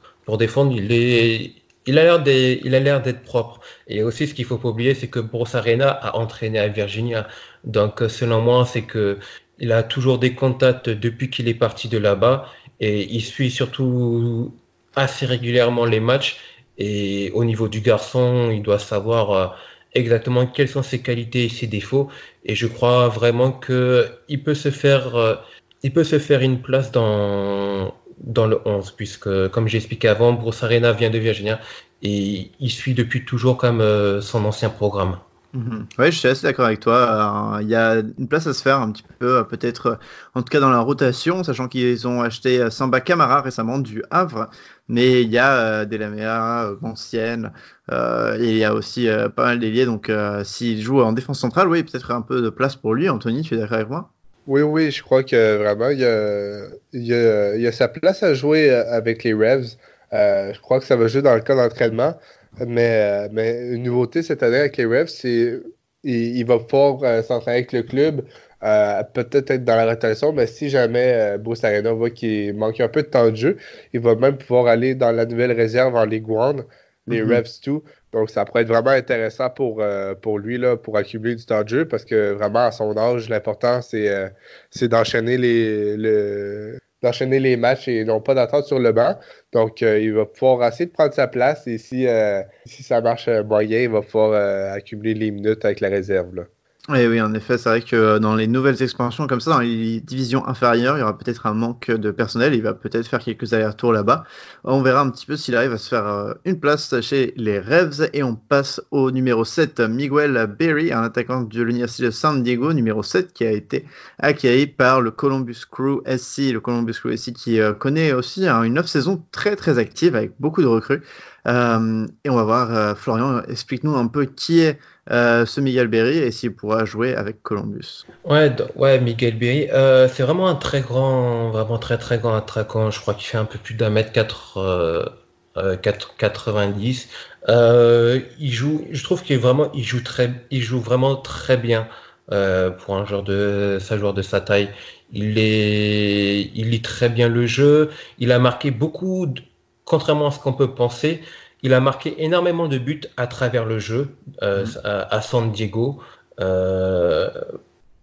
Il a l'air d'être propre. Et aussi, ce qu'il faut pas oublier, c'est que Bruce Arena a entraîné à Virginia. Donc, selon moi, c'est que il a toujours des contacts depuis qu'il est parti de là-bas et il suit surtout assez régulièrement les matchs. Et au niveau du garçon, il doit savoir exactement quelles sont ses qualités et ses défauts. Et je crois vraiment que il peut se faire une place dans le 11, puisque, comme j'ai expliqué avant, Bruce Arena vient de Virginia et il suit depuis toujours comme son ancien programme. Oui, je suis assez d'accord avec toi. Il y a une place à se faire un petit peu, peut-être, en tout cas dans la rotation, sachant qu'ils ont acheté Samba Camara récemment du Havre, mais il y a Delamea, Mancienne, et il y a aussi pas mal d'ailiers, donc s'il joue en défense centrale, oui, peut-être un peu de place pour lui. Anthony, tu es d'accord avec moi? Oui, je crois que vraiment, il y a sa place à jouer avec les Revs. Je crois que ça va jouer dans le cas d'entraînement. Mais une nouveauté cette année avec les Revs, c'est il va pouvoir s'entraîner avec le club, peut-être être dans la rotation, mais si jamais Bruce Arena voit qu'il manque un peu de temps de jeu, il va même pouvoir aller dans la nouvelle réserve en Ligue 1, les Revs 2. Donc ça pourrait être vraiment intéressant pour lui, là, pour accumuler du temps de jeu, parce que vraiment à son âge, l'important c'est d'enchaîner les matchs et non pas d'attendre sur le banc. Donc, il va pouvoir essayer de prendre sa place et si ça marche moyen, il va pouvoir accumuler les minutes avec la réserve. Là. Oui, en effet, c'est vrai que dans les nouvelles expansions comme ça, dans les divisions inférieures, il y aura peut-être un manque de personnel. Il va peut-être faire quelques allers-retours là-bas. On verra un petit peu s'il arrive à se faire une place chez les Revs. Et on passe au numéro 7, Miguel Berry, un attaquant de l'Université de San Diego, numéro 7, qui a été accueilli par le Columbus Crew SC. Le Columbus Crew SC qui connaît aussi une off-saison très active avec beaucoup de recrues. Et on va voir, Florian, explique-nous un peu qui est ce Miguel Berry et s'il pourra jouer avec Columbus. Ouais, Miguel Berry, c'est vraiment un vraiment très très grand attaquant. Je crois qu'il fait un peu plus d'1m90. Je trouve il joue vraiment très bien pour un joueur de sa taille. Il lit très bien le jeu. Il a marqué contrairement à ce qu'on peut penser, il a marqué énormément de buts à travers le jeu à San Diego.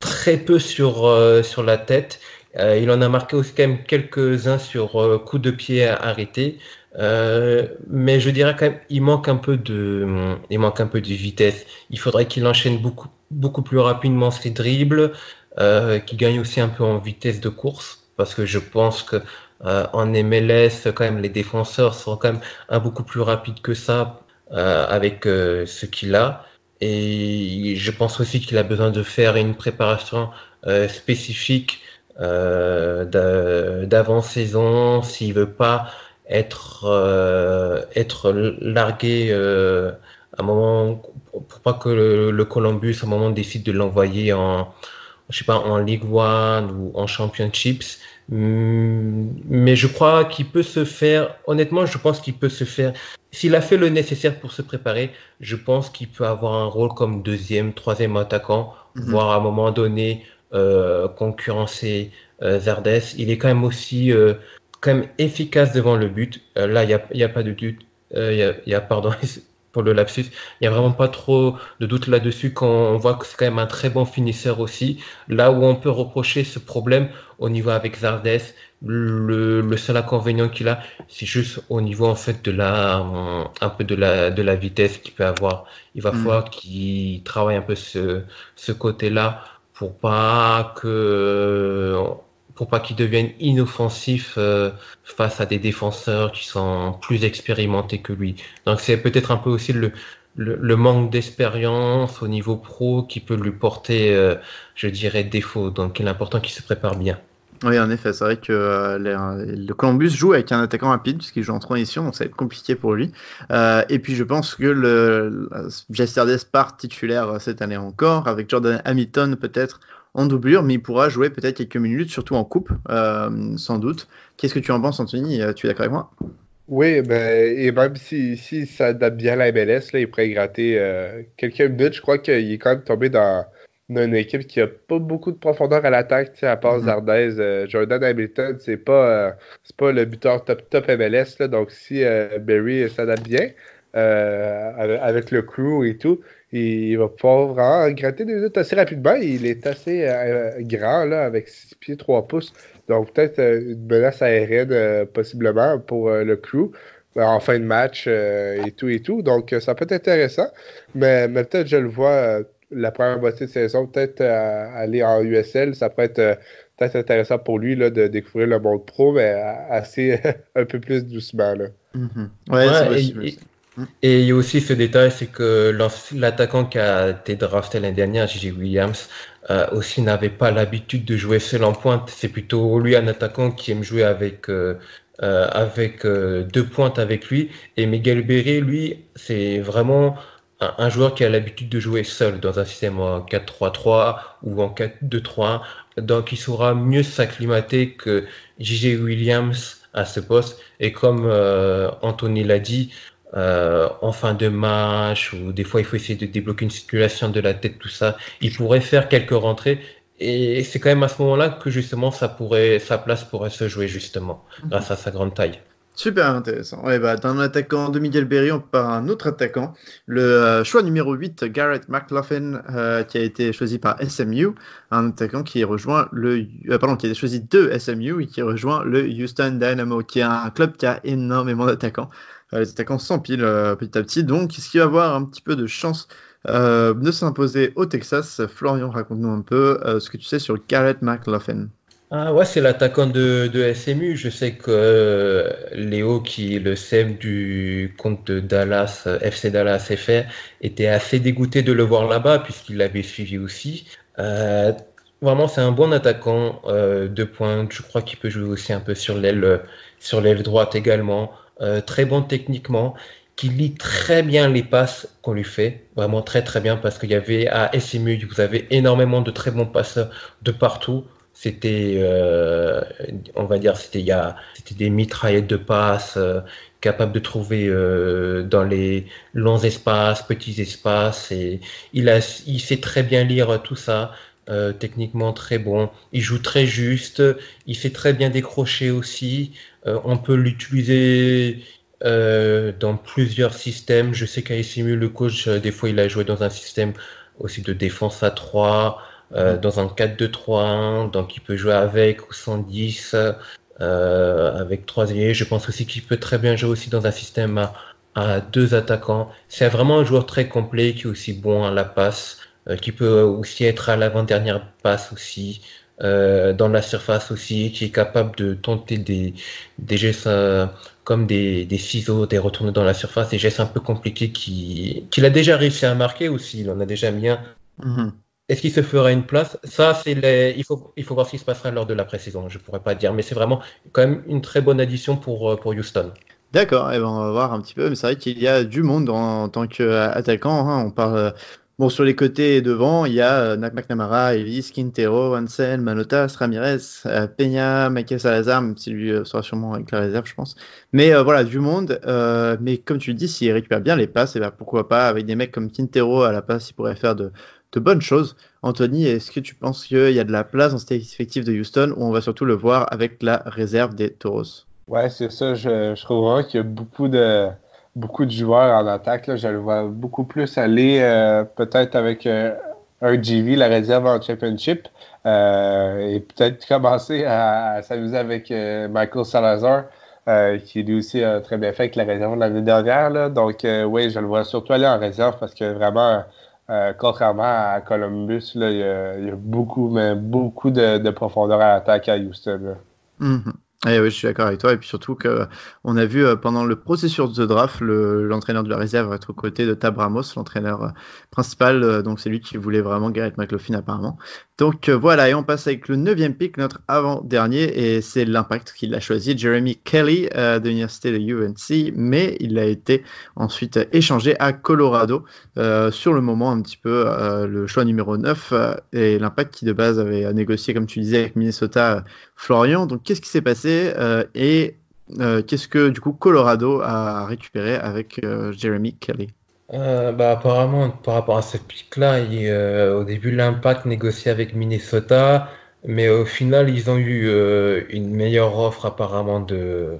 Très peu sur la tête. Il en a marqué aussi quand même quelques-uns sur coups de pied arrêtés. Mais je dirais quand même, il manque un peu de vitesse. Il faudrait qu'il enchaîne beaucoup plus rapidement ses dribbles, qu'il gagne aussi un peu en vitesse de course, parce que je pense que en MLS, quand même, les défenseurs sont quand même beaucoup plus rapides que ça avec ce qu'il a. Et je pense aussi qu'il a besoin de faire une préparation spécifique d'avant-saison s'il veut pas être largué à un moment, pour pas que le Columbus à un moment décide de l'envoyer en League One ou en Championships. Mais je crois qu'il peut se faire, honnêtement, je pense qu'il peut se faire. S'il a fait le nécessaire pour se préparer, je pense qu'il peut avoir un rôle comme deuxième, troisième attaquant, voire à un moment donné concurrencer Zardes. Il est quand même aussi quand même efficace devant le but. Là, il y a pas de doute. Pardon pour le lapsus, il n'y a vraiment pas trop de doute là-dessus quand on voit que c'est quand même un très bon finisseur aussi. Là où on peut reprocher ce problème au niveau avec Zardes, le seul inconvénient qu'il a, c'est juste au niveau en fait un peu de la vitesse qu'il peut avoir. Il va falloir qu'il travaille un peu ce côté-là pour pas qu'il devienne inoffensif face à des défenseurs qui sont plus expérimentés que lui. Donc c'est peut-être un peu aussi le manque d'expérience au niveau pro qui peut lui porter, je dirais, défaut. Donc il est important qu'il se prépare bien. Oui, en effet, c'est vrai que le Columbus joue avec un attaquant rapide puisqu'il joue en transition, donc ça va être compliqué pour lui. Et puis je pense que Jesse Zardes part titulaire cette année encore, avec Jordan Hamilton peut-être en doublure, mais il pourra jouer peut-être quelques minutes, surtout en coupe, sans doute. Qu'est-ce que tu en penses, Anthony? Tu es d'accord avec moi? Oui, et même si ça adapte bien la MLS, là, il pourrait gratter quelques minutes. Je crois qu'il est quand même tombé dans une équipe qui a pas beaucoup de profondeur à l'attaque, à part Zardes. Jordan Hamilton, c'est pas le buteur top MLS, là, donc si Berry s'adapte bien avec le crew et tout, il va pouvoir vraiment gratter des minutes assez rapidement. Il est assez grand, là, avec 6 pieds 3 pouces. Donc, peut-être une menace aérienne possiblement pour le crew en fin de match et tout. Donc, ça peut être intéressant. Mais peut-être je le vois la première moitié de saison, peut-être aller en USL. Ça pourrait être peut-être intéressant pour lui là, de découvrir le monde pro, mais assez un peu plus doucement. Là. Ouais, c'est possible. Et il y a aussi ce détail, c'est que l'attaquant qui a été drafté l'année dernière, J.J. Williams, aussi n'avait pas l'habitude de jouer seul en pointe. C'est plutôt lui un attaquant qui aime jouer avec deux pointes avec lui. Et Miguel Berry, lui, c'est vraiment un joueur qui a l'habitude de jouer seul dans un système en 4-3-3 ou en 4-2-3-1. Donc il saura mieux s'acclimater que J.J. Williams à ce poste. Et comme Anthony l'a dit, en fin de match ou des fois il faut essayer de débloquer une situation de la tête, tout ça, il pourrait faire quelques rentrées et c'est quand même à ce moment-là que justement sa place pourrait se jouer justement grâce à sa grande taille. Super intéressant. Ouais, d'un attaquant de Miguel Berry, on part à un autre attaquant. Le choix numéro 8, Garrett McLaughlin, qui a été choisi par SMU, un attaquant qui rejoint qui a été choisi de SMU et qui rejoint le Houston Dynamo, qui est un club qui a énormément d'attaquants. Les attaquants s'empilent petit à petit, donc est-ce qu'il va avoir un petit peu de chance de s'imposer au Texas? Florian, raconte-nous un peu ce que tu sais sur Garrett McLaughlin. Ah ouais, c'est l'attaquant de SMU. Je sais que Léo, qui est le CM du compte de Dallas, FC Dallas FR, était assez dégoûté de le voir là-bas puisqu'il l'avait suivi aussi. Vraiment, c'est un bon attaquant de pointe. Je crois qu'il peut jouer aussi un peu sur l'aile droite également. Très bon techniquement. qui lit très bien les passes qu'on lui fait, vraiment très très bien, parce qu'il y avait à SMU, vous avez énormément de très bons passeurs de partout. C'était, on va dire, c'était des mitraillettes de passes, capables de trouver dans les longs espaces, petits espaces, et il sait très bien lire tout ça. Techniquement très bon, il joue très juste, il fait très bien décrocher aussi. On peut l'utiliser dans plusieurs systèmes. Je sais qu'à SMU, le coach, des fois, il a joué dans un système aussi de défense à 3, dans un 4-2-3-1, donc il peut jouer avec ou sans 10, avec 3 ailiers. Je pense aussi qu'il peut très bien jouer aussi dans un système à 2 attaquants. C'est vraiment un joueur très complet qui est aussi bon à la passe, qui peut aussi être à l'avant-dernière passe aussi, dans la surface aussi, qui est capable de tenter des gestes comme des ciseaux, des retournées dans la surface, des gestes un peu compliqués qu'il a déjà réussi à marquer aussi, il en a déjà mis un. Est-ce qu'il se fera une place? Ça, il faut voir ce qui se passera lors de la pré-saison, je pourrais pas dire, mais c'est vraiment quand même une très bonne addition pour Houston. D'accord, eh ben, on va voir un petit peu, mais c'est vrai qu'il y a du monde en tant qu'attaquant, hein. On parle. Bon, sur les côtés et devant, il y a McNamara, Elvis, Quintero, Ansel, Manotas, Ramirez, Peña, Michael Salazar, même si lui sera sûrement avec la réserve, je pense. Mais voilà, du monde. Mais comme tu le dis, s'il récupère bien les passes, et ben, pourquoi pas, avec des mecs comme Quintero à la passe, il pourrait faire de bonnes choses. Anthony, est-ce que tu penses qu'il y a de la place dans cet effectif de Houston ou on va surtout le voir avec la réserve des Toros? Ouais, c'est ça. Je trouve vraiment qu'il y a beaucoup de joueurs en attaque. Là. Je le vois beaucoup plus aller peut-être avec un GV, la réserve en championship, et peut-être commencer à s'amuser avec Michael Salazar, qui lui aussi a très bien fait avec la réserve de l'année dernière. Là. Donc, oui, je le vois surtout aller en réserve parce que vraiment, contrairement à Columbus, là, il y a beaucoup de profondeur à l'attaque à Houston. Là. Mm-hmm. Et oui, je suis d'accord avec toi. Et puis surtout qu'on a vu pendant le processus de draft, l'entraîneur de la réserve être aux côtés de Tab Ramos, l'entraîneur principal. Donc c'est lui qui voulait vraiment Garrett McLaughlin apparemment. Donc voilà, et on passe avec le 9e pick, notre avant-dernier, et c'est l'Impact qui l'a choisi, Jeremy Kelly de l'université de UNC, mais il a été ensuite échangé à Colorado. Sur le moment, un petit peu le choix numéro 9, et l'Impact qui de base avait négocié, comme tu disais, avec Minnesota, Florian. Donc qu'est-ce qui s'est passé et qu'est-ce que du coup Colorado a récupéré avec Jeremy Kelly? Apparemment, par rapport à ce pic-là, au début, l'Impact négociait avec Minnesota, mais au final, ils ont eu une meilleure offre apparemment de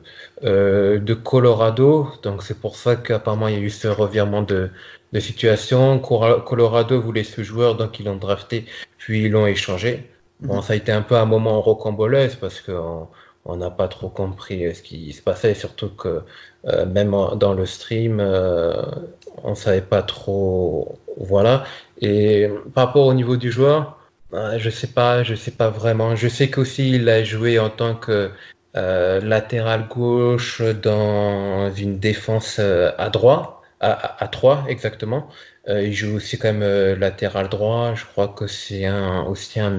Colorado. Donc c'est pour ça qu'apparemment il y a eu ce revirement de situation. Colorado voulait ce joueur, donc ils l'ont drafté, puis ils l'ont échangé. Bon, ça a été un peu un moment rocambolesque parce qu'on n'a pas trop compris ce qui se passait, surtout que même dans le stream, on savait pas trop, voilà. Et par rapport au niveau du joueur, je sais pas vraiment. Je sais qu'aussi il a joué en tant que latéral gauche dans une défense à droite, à 3 exactement. Il joue aussi quand même latéral droit. Je crois que c'est aussi un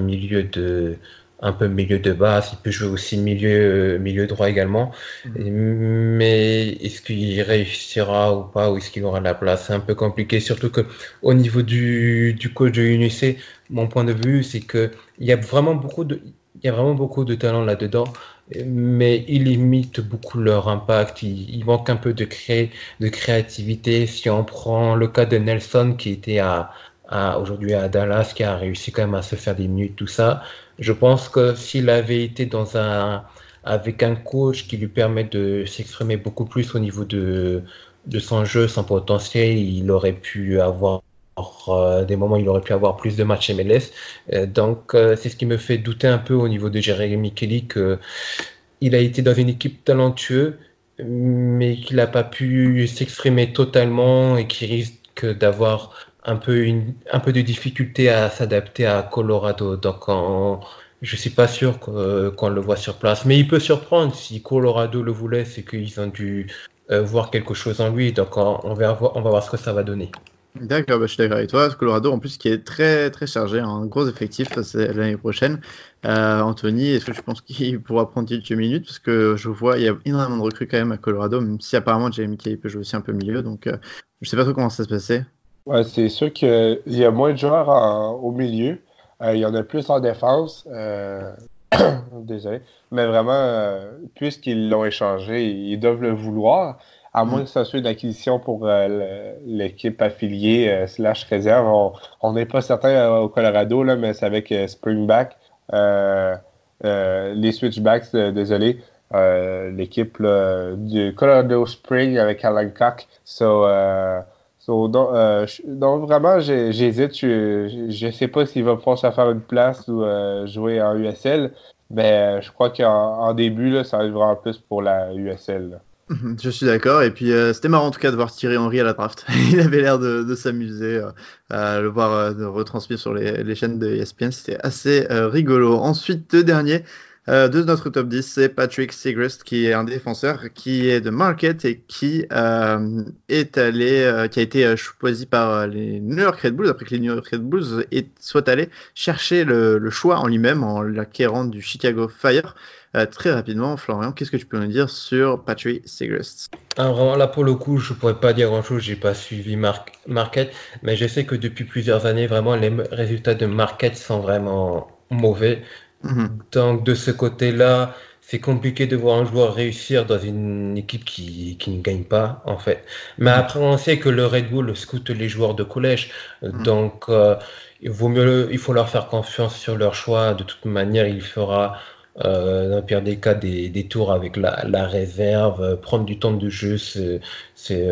un peu milieu de base. Il peut jouer aussi milieu droit également. Mais est-ce qu'il réussira ou pas, ou est-ce qu'il aura la place? C'est un peu compliqué, surtout que au niveau du coach de l'UNC, mon point de vue, c'est que il y a vraiment beaucoup de talent là-dedans, mais ils limitent beaucoup leur impact. Il manque un peu de créativité. Si on prend le cas de Nelson qui était aujourd'hui à Dallas, qui a réussi quand même à se faire des minutes, tout ça, je pense que s'il avait été avec un coach qui lui permet de s'exprimer beaucoup plus au niveau de son jeu, son potentiel, il aurait pu avoir des moments, il aurait pu avoir plus de matchs MLS. Donc, c'est ce qui me fait douter un peu au niveau de Jeremy Kelly, qu'il a été dans une équipe talentueuse, mais qu'il n'a pas pu s'exprimer totalement et qui risque d'avoir un peu de difficulté à s'adapter à Colorado. Donc, je suis pas sûr qu'on le voit sur place. Mais il peut surprendre. Si Colorado le voulait, c'est qu'ils ont dû voir quelque chose en lui. Donc, on va voir ce que ça va donner. D'accord, bah, je suis d'accord avec toi. Colorado, en plus, qui est très très chargé, un gros effectif l'année prochaine. Anthony, est-ce que tu penses qu'il pourra prendre quelques minutes? Parce que je vois, il y a énormément de recrues quand même à Colorado, même si apparemment Jamie Kay peut jouer aussi un peu milieu. Donc, je sais pas trop comment ça se passait. Ouais, c'est sûr qu'il y a moins de joueurs au milieu. Il y en a plus en défense. Désolé. Mais vraiment, puisqu'ils l'ont échangé, ils doivent le vouloir. À moins Mm. que ça soit une acquisition pour l'équipe affiliée slash réserve. On n'est pas certain au Colorado, là, mais c'est avec Springback. Euh, les Switchbacks, désolé. L'équipe là, du Colorado Spring avec Alan Cock. Donc, vraiment, j'hésite. Je sais pas s'il va pouvoir se faire une place ou jouer en USL, mais je crois qu'en début, là, ça va être vraiment plus pour la USL. Là. Je suis d'accord. Et puis, c'était marrant en tout cas de voir Thierry Henry à la draft. Il avait l'air de s'amuser, à le voir de retransmis sur les chaînes de ESPN. C'était assez rigolo. Ensuite, deux derniers de notre top 10, c'est Patrick Segrest, qui est un défenseur qui est de Marquette et qui qui a été choisi par les New York Red Bulls, après que les New York Red Bulls soient allés chercher le choix en lui-même en l'acquérant du Chicago Fire. Très rapidement, Florian, qu'est-ce que tu peux nous dire sur Patrick Segrest? Ah, vraiment, là, pour le coup, je pourrais pas dire grand-chose. J'ai pas suivi Marquette, mais je sais que depuis plusieurs années, vraiment, les résultats de Marquette sont vraiment mauvais. Mhm. Donc, de ce côté-là, c'est compliqué de voir un joueur réussir dans une équipe qui ne gagne pas, en fait. Mais Mhm. après, on sait que le Red Bull scoute les joueurs de collège. Mhm. Donc, il faut leur faire confiance sur leur choix. De toute manière, il fera, dans le pire des cas, des tours avec la réserve, prendre du temps de jeu,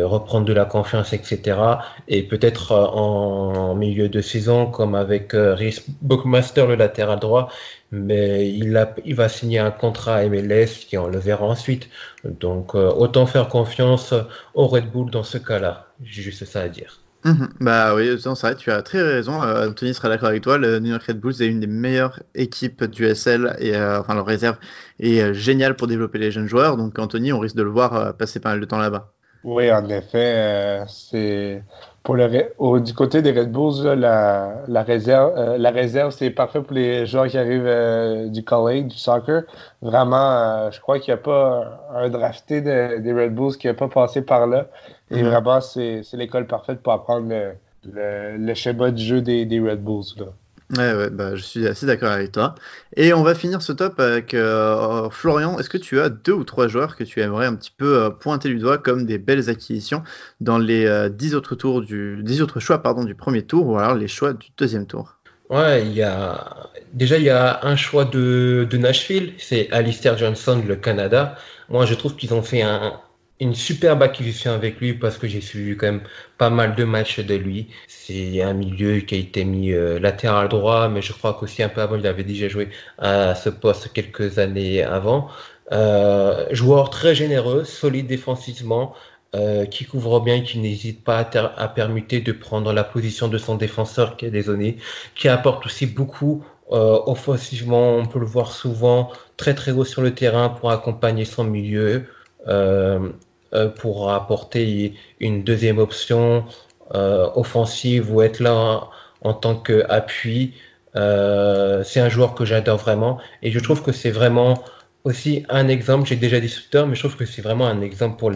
reprendre de la confiance, etc. Et peut-être en milieu de saison, comme avec Rhys Buckmaster, le latéral droit, mais il va signer un contrat MLS et on le verra ensuite. Donc, autant faire confiance au Red Bull dans ce cas-là. J'ai juste ça à dire. Mhm. Bah oui, non, c'est vrai, tu as très raison. Anthony sera d'accord avec toi. Le New York Red Bulls est une des meilleures équipes du SL et enfin leur réserve est géniale pour développer les jeunes joueurs. Donc Anthony, on risque de le voir passer pas mal de temps là-bas. Oui, en effet, c'est pour du côté des Red Bulls, là, la réserve, c'est parfait pour les joueurs qui arrivent du college, du soccer. Vraiment, je crois qu'il n'y a pas un drafté des Red Bulls qui n'a pas passé par là. Et Mhm. vraiment, c'est l'école parfaite pour apprendre le schéma du jeu des Red Bulls, là. Ouais, bah, je suis assez d'accord avec toi. Et on va finir ce top avec Florian. Est-ce que tu as deux ou trois joueurs que tu aimerais un petit peu pointer du doigt comme des belles acquisitions dans les 10 autres choix pardon, du premier tour ou alors les choix du deuxième tour? Ouais, il y a un choix de Nashville, c'est Alistair Johnson, le Canada. Moi, je trouve qu'ils ont fait une superbe acquisition avec lui parce que j'ai suivi quand même pas mal de matchs de lui. C'est un milieu qui a été mis latéral droit, mais je crois qu'aussi un peu avant, il avait déjà joué à ce poste quelques années avant. Joueur très généreux, solide défensivement, qui couvre bien, qui n'hésite pas à permuter de prendre la position de son défenseur qui est dézonné, qui apporte aussi beaucoup offensivement. On peut le voir souvent très très haut sur le terrain pour accompagner son milieu, euh, pour apporter une deuxième option offensive ou être là en tant qu'appui. C'est un joueur que j'adore vraiment et je trouve que c'est vraiment aussi un exemple. J'ai déjà dit Sutter, mais je trouve que c'est vraiment un exemple pour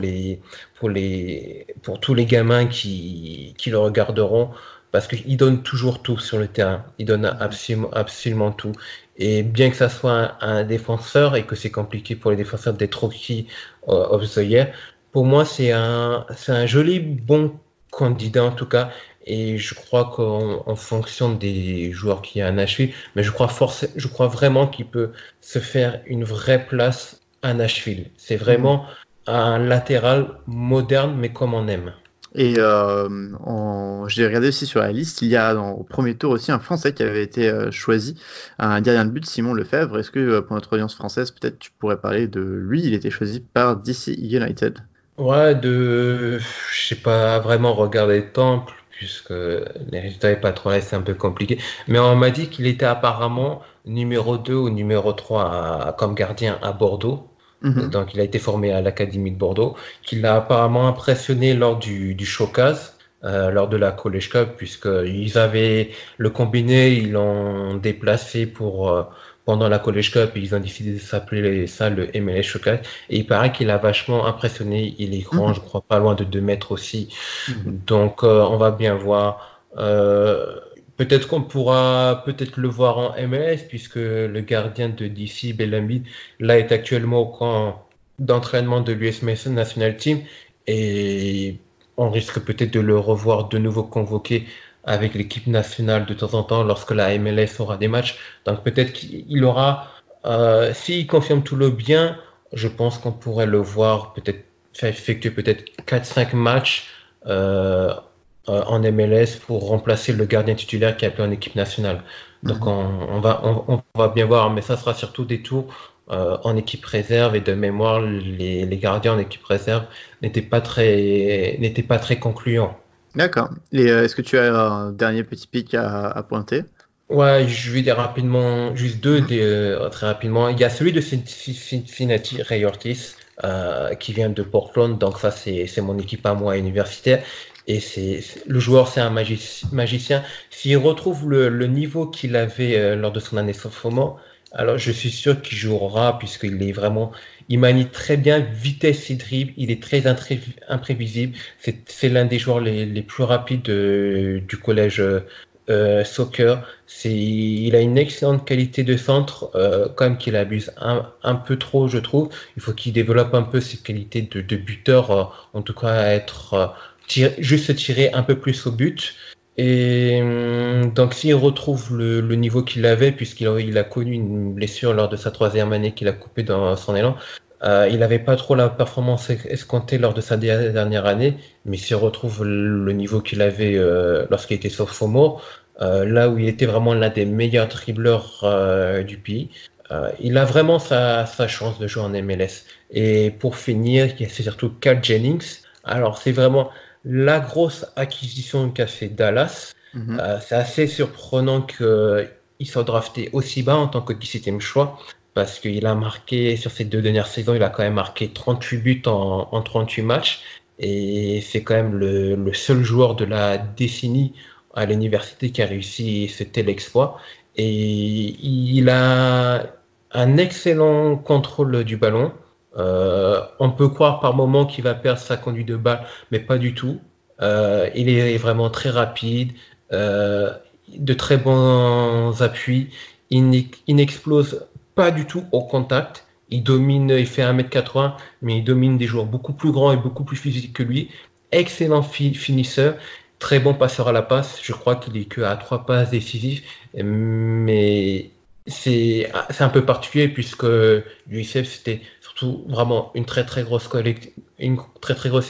tous les gamins qui le regarderont parce qu'il donne toujours tout sur le terrain. Il donne absolument tout. Et bien que ça soit un défenseur et que c'est compliqué pour les défenseurs d'être rookie of the year, pour moi, c'est un joli bon candidat en tout cas. Et je crois qu'en fonction des joueurs qu'il y a à Nashville, mais je crois vraiment qu'il peut se faire une vraie place à Nashville. C'est Mhm. vraiment un latéral moderne, mais comme on aime. Et j'ai regardé aussi sur la liste, il y a au premier tour aussi un Français qui avait été choisi, un gardien de but, Simon Lefebvre. Est-ce que pour notre audience française, peut-être tu pourrais parler de lui? Il était choisi par DC United. Ouais, je sais pas vraiment regarder le temple, puisque les résultats n'est pas trop là, c'est un peu compliqué. Mais on m'a dit qu'il était apparemment numéro 2 ou numéro 3 comme gardien à Bordeaux. Mhm. Donc, il a été formé à l'Académie de Bordeaux, qui l'a apparemment impressionné lors du showcase. lors de la College Cup, puisqu'ils avaient le combiné, ils l'ont déplacé pendant la College Cup, et ils ont décidé de s'appeler ça le MLS Showcase. Et il paraît qu'il a vachement impressionné. Il est grand, je crois, pas loin de 2 mètres aussi. Donc, on va bien voir. Peut-être qu'on pourra le voir en MLS, puisque le gardien de DC, Bellambi, là est actuellement au camp d'entraînement de l'US Mason National Team, et on risque peut-être de le revoir de nouveau convoqué avec l'équipe nationale de temps en temps lorsque la MLS aura des matchs. Donc peut-être qu'il aura, s'il confirme tout le bien, je pense qu'on pourrait le voir peut-être faire effectuer peut-être 4-5 matchs en MLS pour remplacer le gardien titulaire qui est appelé en équipe nationale. Donc on va bien voir, mais ça sera surtout des tours en équipe réserve, et de mémoire, les gardiens en équipe réserve n'étaient pas très concluants. D'accord. Et est-ce que tu as un dernier petit pic à pointer? Ouais, je vais dire rapidement, juste deux, très rapidement. Il y a celui de Cincinnati, Ray Ortiz, qui vient de Portland, donc ça c'est mon équipe à moi universitaire. Et le joueur, c'est un magicien. S'il retrouve le niveau qu'il avait lors de son année sophomore, alors je suis sûr qu'il jouera, puisqu'il est vraiment, il manie très bien vitesse et dribble, il est très imprévisible. C'est l'un des joueurs les plus rapides du collège soccer. Il a une excellente qualité de centre, quand même qu'il abuse un peu trop, je trouve. Il faut qu'il développe un peu ses qualités de buteur, en tout cas être juste tirer un peu plus au but. Et donc s'il retrouve le niveau qu'il avait, puisqu'il a connu une blessure lors de sa 3e année qu'il a coupé dans son élan, il n'avait pas trop la performance escomptée lors de sa dernière année, mais s'il retrouve le niveau qu'il avait lorsqu'il était sophomore, là où il était vraiment l'un des meilleurs dribbleurs du pays, il a vraiment sa chance de jouer en MLS. Et pour finir, c'est surtout Cal Jennings. Alors c'est vraiment la grosse acquisition qu'a fait Dallas. C'est assez surprenant qu'il soit drafté aussi bas en tant que 17e choix, parce qu'il a marqué, sur ces 2 dernières saisons, il a quand même marqué 38 buts en 38 matchs, et c'est quand même le seul joueur de la décennie à l'université qui a réussi ce tel exploit. Et il a un excellent contrôle du ballon. On peut croire par moments qu'il va perdre sa conduite de balle, mais pas du tout. Il est vraiment très rapide, de très bons appuis. Il n'explose pas du tout au contact. Il fait 1m80, mais il domine des joueurs beaucoup plus grands et beaucoup plus physiques que lui. Excellent finisseur, très bon passeur à la passe. Je crois qu'il est que à 3 passes décisives, mais c'est un peu particulier, puisque l'USF c'était surtout vraiment une très très grosse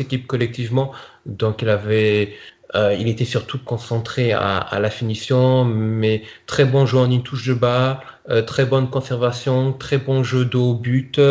équipe collectivement, donc il était surtout concentré à la finition, mais très bon jeu en une touche de balle, très bonne conservation, très bon jeu de haut but,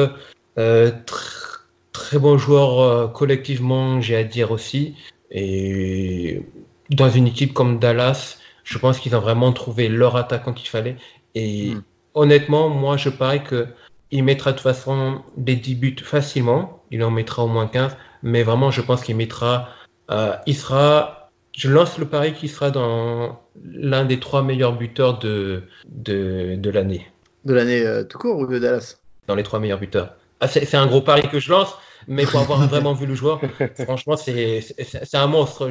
très bon joueur collectivement, j'ai à dire aussi. Et dans une équipe comme Dallas, je pense qu'ils ont vraiment trouvé leur attaquant qu'il fallait. Et honnêtement, moi, je parie qu'il mettra de toute façon des 10 buts facilement. Il en mettra au moins 15. Mais vraiment, je pense qu'il mettra... je lance le pari qu'il sera dans l'un des 3 meilleurs buteurs de l'année. De l'année tout court ou de Dallas? Dans les 3 meilleurs buteurs. C'est un gros pari que je lance, mais pour avoir vraiment vu le joueur, franchement, c'est un monstre.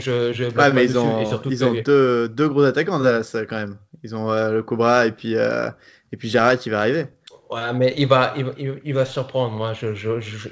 Mais ils ont deux gros attaquants Dallas quand même. Ils ont le Cobra et puis Jarrett qui va arriver. Ouais, mais il va surprendre. Moi,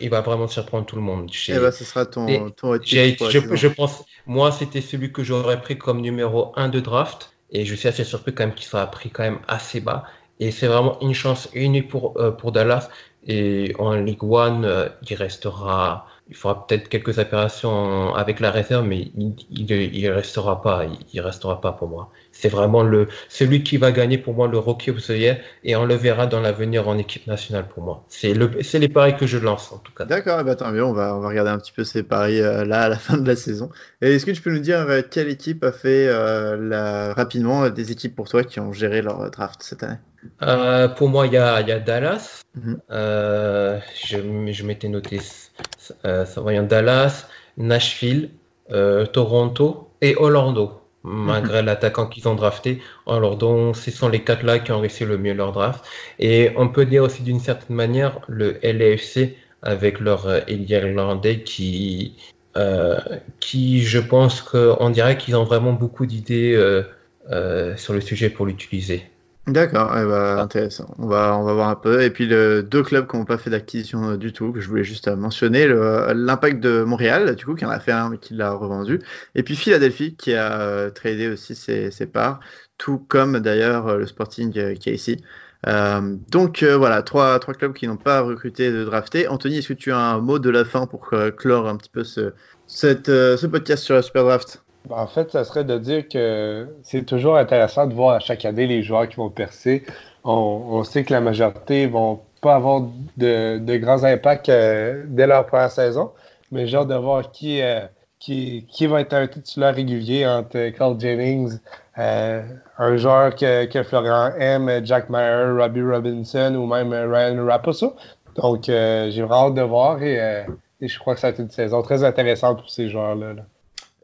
il va vraiment surprendre tout le monde. Ce sera ton je pense, moi, c'était celui que j'aurais pris comme numéro 1 de draft, et je suis assez surpris quand même qu'il soit pris quand même assez bas. Et c'est vraiment une chance unique pour Dallas. Et en Ligue 1, il fera peut-être quelques opérations avec la réserve, mais il restera pas. Il restera pas pour moi. C'est vraiment celui qui va gagner pour moi le Rookie of the Year, et on le verra dans l'avenir en équipe nationale pour moi. C'est les paris que je lance en tout cas. D'accord, tant mieux. On va regarder un petit peu ces paris là à la fin de la saison. Et est-ce que tu peux nous dire quelle équipe a fait rapidement des équipes pour toi qui ont géré leur draft cette année? Pour moi, il y a Dallas. Je m'étais noté voyons, Dallas, Nashville, Toronto et Orlando, malgré l'attaquant qu'ils ont drafté. Alors, donc, ce sont les 4 là qui ont réussi le mieux leur draft. Et on peut dire aussi d'une certaine manière le LAFC avec leur ailier irlandais qui, je pense qu'on dirait qu'ils ont vraiment beaucoup d'idées sur le sujet pour l'utiliser. D'accord, intéressant. On va voir un peu. Et puis, deux clubs qui n'ont pas fait d'acquisition du tout, que je voulais juste mentionner, l'Impact de Montréal, du coup, qui en a fait un, mais qui l'a revendu. Et puis, Philadelphie, qui a tradé aussi ses parts, tout comme d'ailleurs le Sporting KC. Donc, voilà, trois clubs qui n'ont pas recruté de drafté. Anthony, est-ce que tu as un mot de la fin pour clore un petit peu ce podcast sur la Super Draft? En fait, ça serait de dire que c'est toujours intéressant de voir à chaque année les joueurs qui vont percer. On sait que la majorité vont pas avoir de grands impacts dès leur première saison, mais j'ai hâte de voir qui va être un titulaire régulier entre Carl Jennings, un joueur que Florian aime, Jack Maher, Robbie Robinson ou même Ryan Raposo. Donc, j'ai vraiment hâte de voir et je crois que ça a été une saison très intéressante pour ces joueurs-là.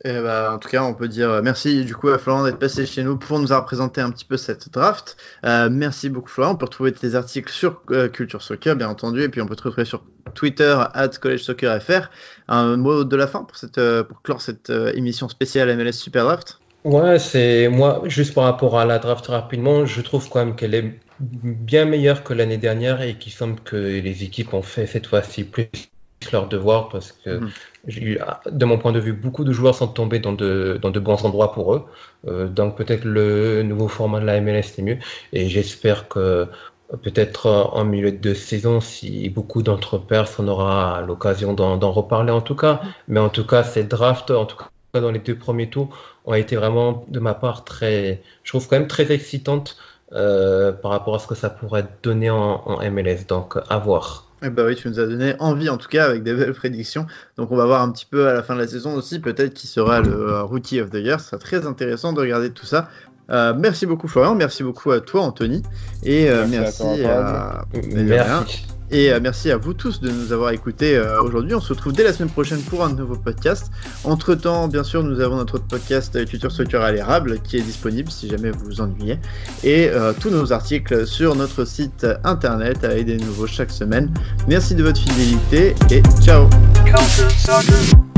En tout cas, on peut dire merci du coup à Florent d'être passé chez nous pour nous avoir présenté un petit peu cette draft. Merci beaucoup Florent. On peut retrouver tes articles sur Culture Soccer, bien entendu, et puis on peut te retrouver sur Twitter @collegesoccerfr. Un mot de la fin pour clore cette émission spéciale MLS Super Draft. Ouais, c'est moi, juste par rapport à la draft rapidement, je trouve quand même qu'elle est bien meilleure que l'année dernière et qu'il semble que les équipes ont fait cette fois-ci plus leur devoir parce que de mon point de vue, beaucoup de joueurs sont tombés dans de bons endroits pour eux. Donc peut-être le nouveau format de la MLS c'est mieux et j'espère que peut-être en milieu de saison, si beaucoup d'entre percent, on aura l'occasion d'en reparler en tout cas. Mais en tout cas, ces drafts, en tout cas dans les 2 premiers tours, ont été vraiment de ma part je trouve quand même très excitantes par rapport à ce que ça pourrait donner en MLS. Donc à voir. Oui, tu nous as donné envie en tout cas avec des belles prédictions. Donc on va voir un petit peu à la fin de la saison aussi, peut-être qui sera le Rookie of the Year. Ce sera très intéressant de regarder tout ça. Merci beaucoup Florian, merci beaucoup à toi Anthony. Et merci à vous tous de nous avoir écoutés aujourd'hui. On se retrouve dès la semaine prochaine pour un nouveau podcast. Entre temps, bien sûr, nous avons notre podcast Culture Soccer à l'érable qui est disponible si jamais vous vous ennuyez. Et tous nos articles sur notre site internet avec des nouveaux chaque semaine. Merci de votre fidélité et ciao. Culture Soccer.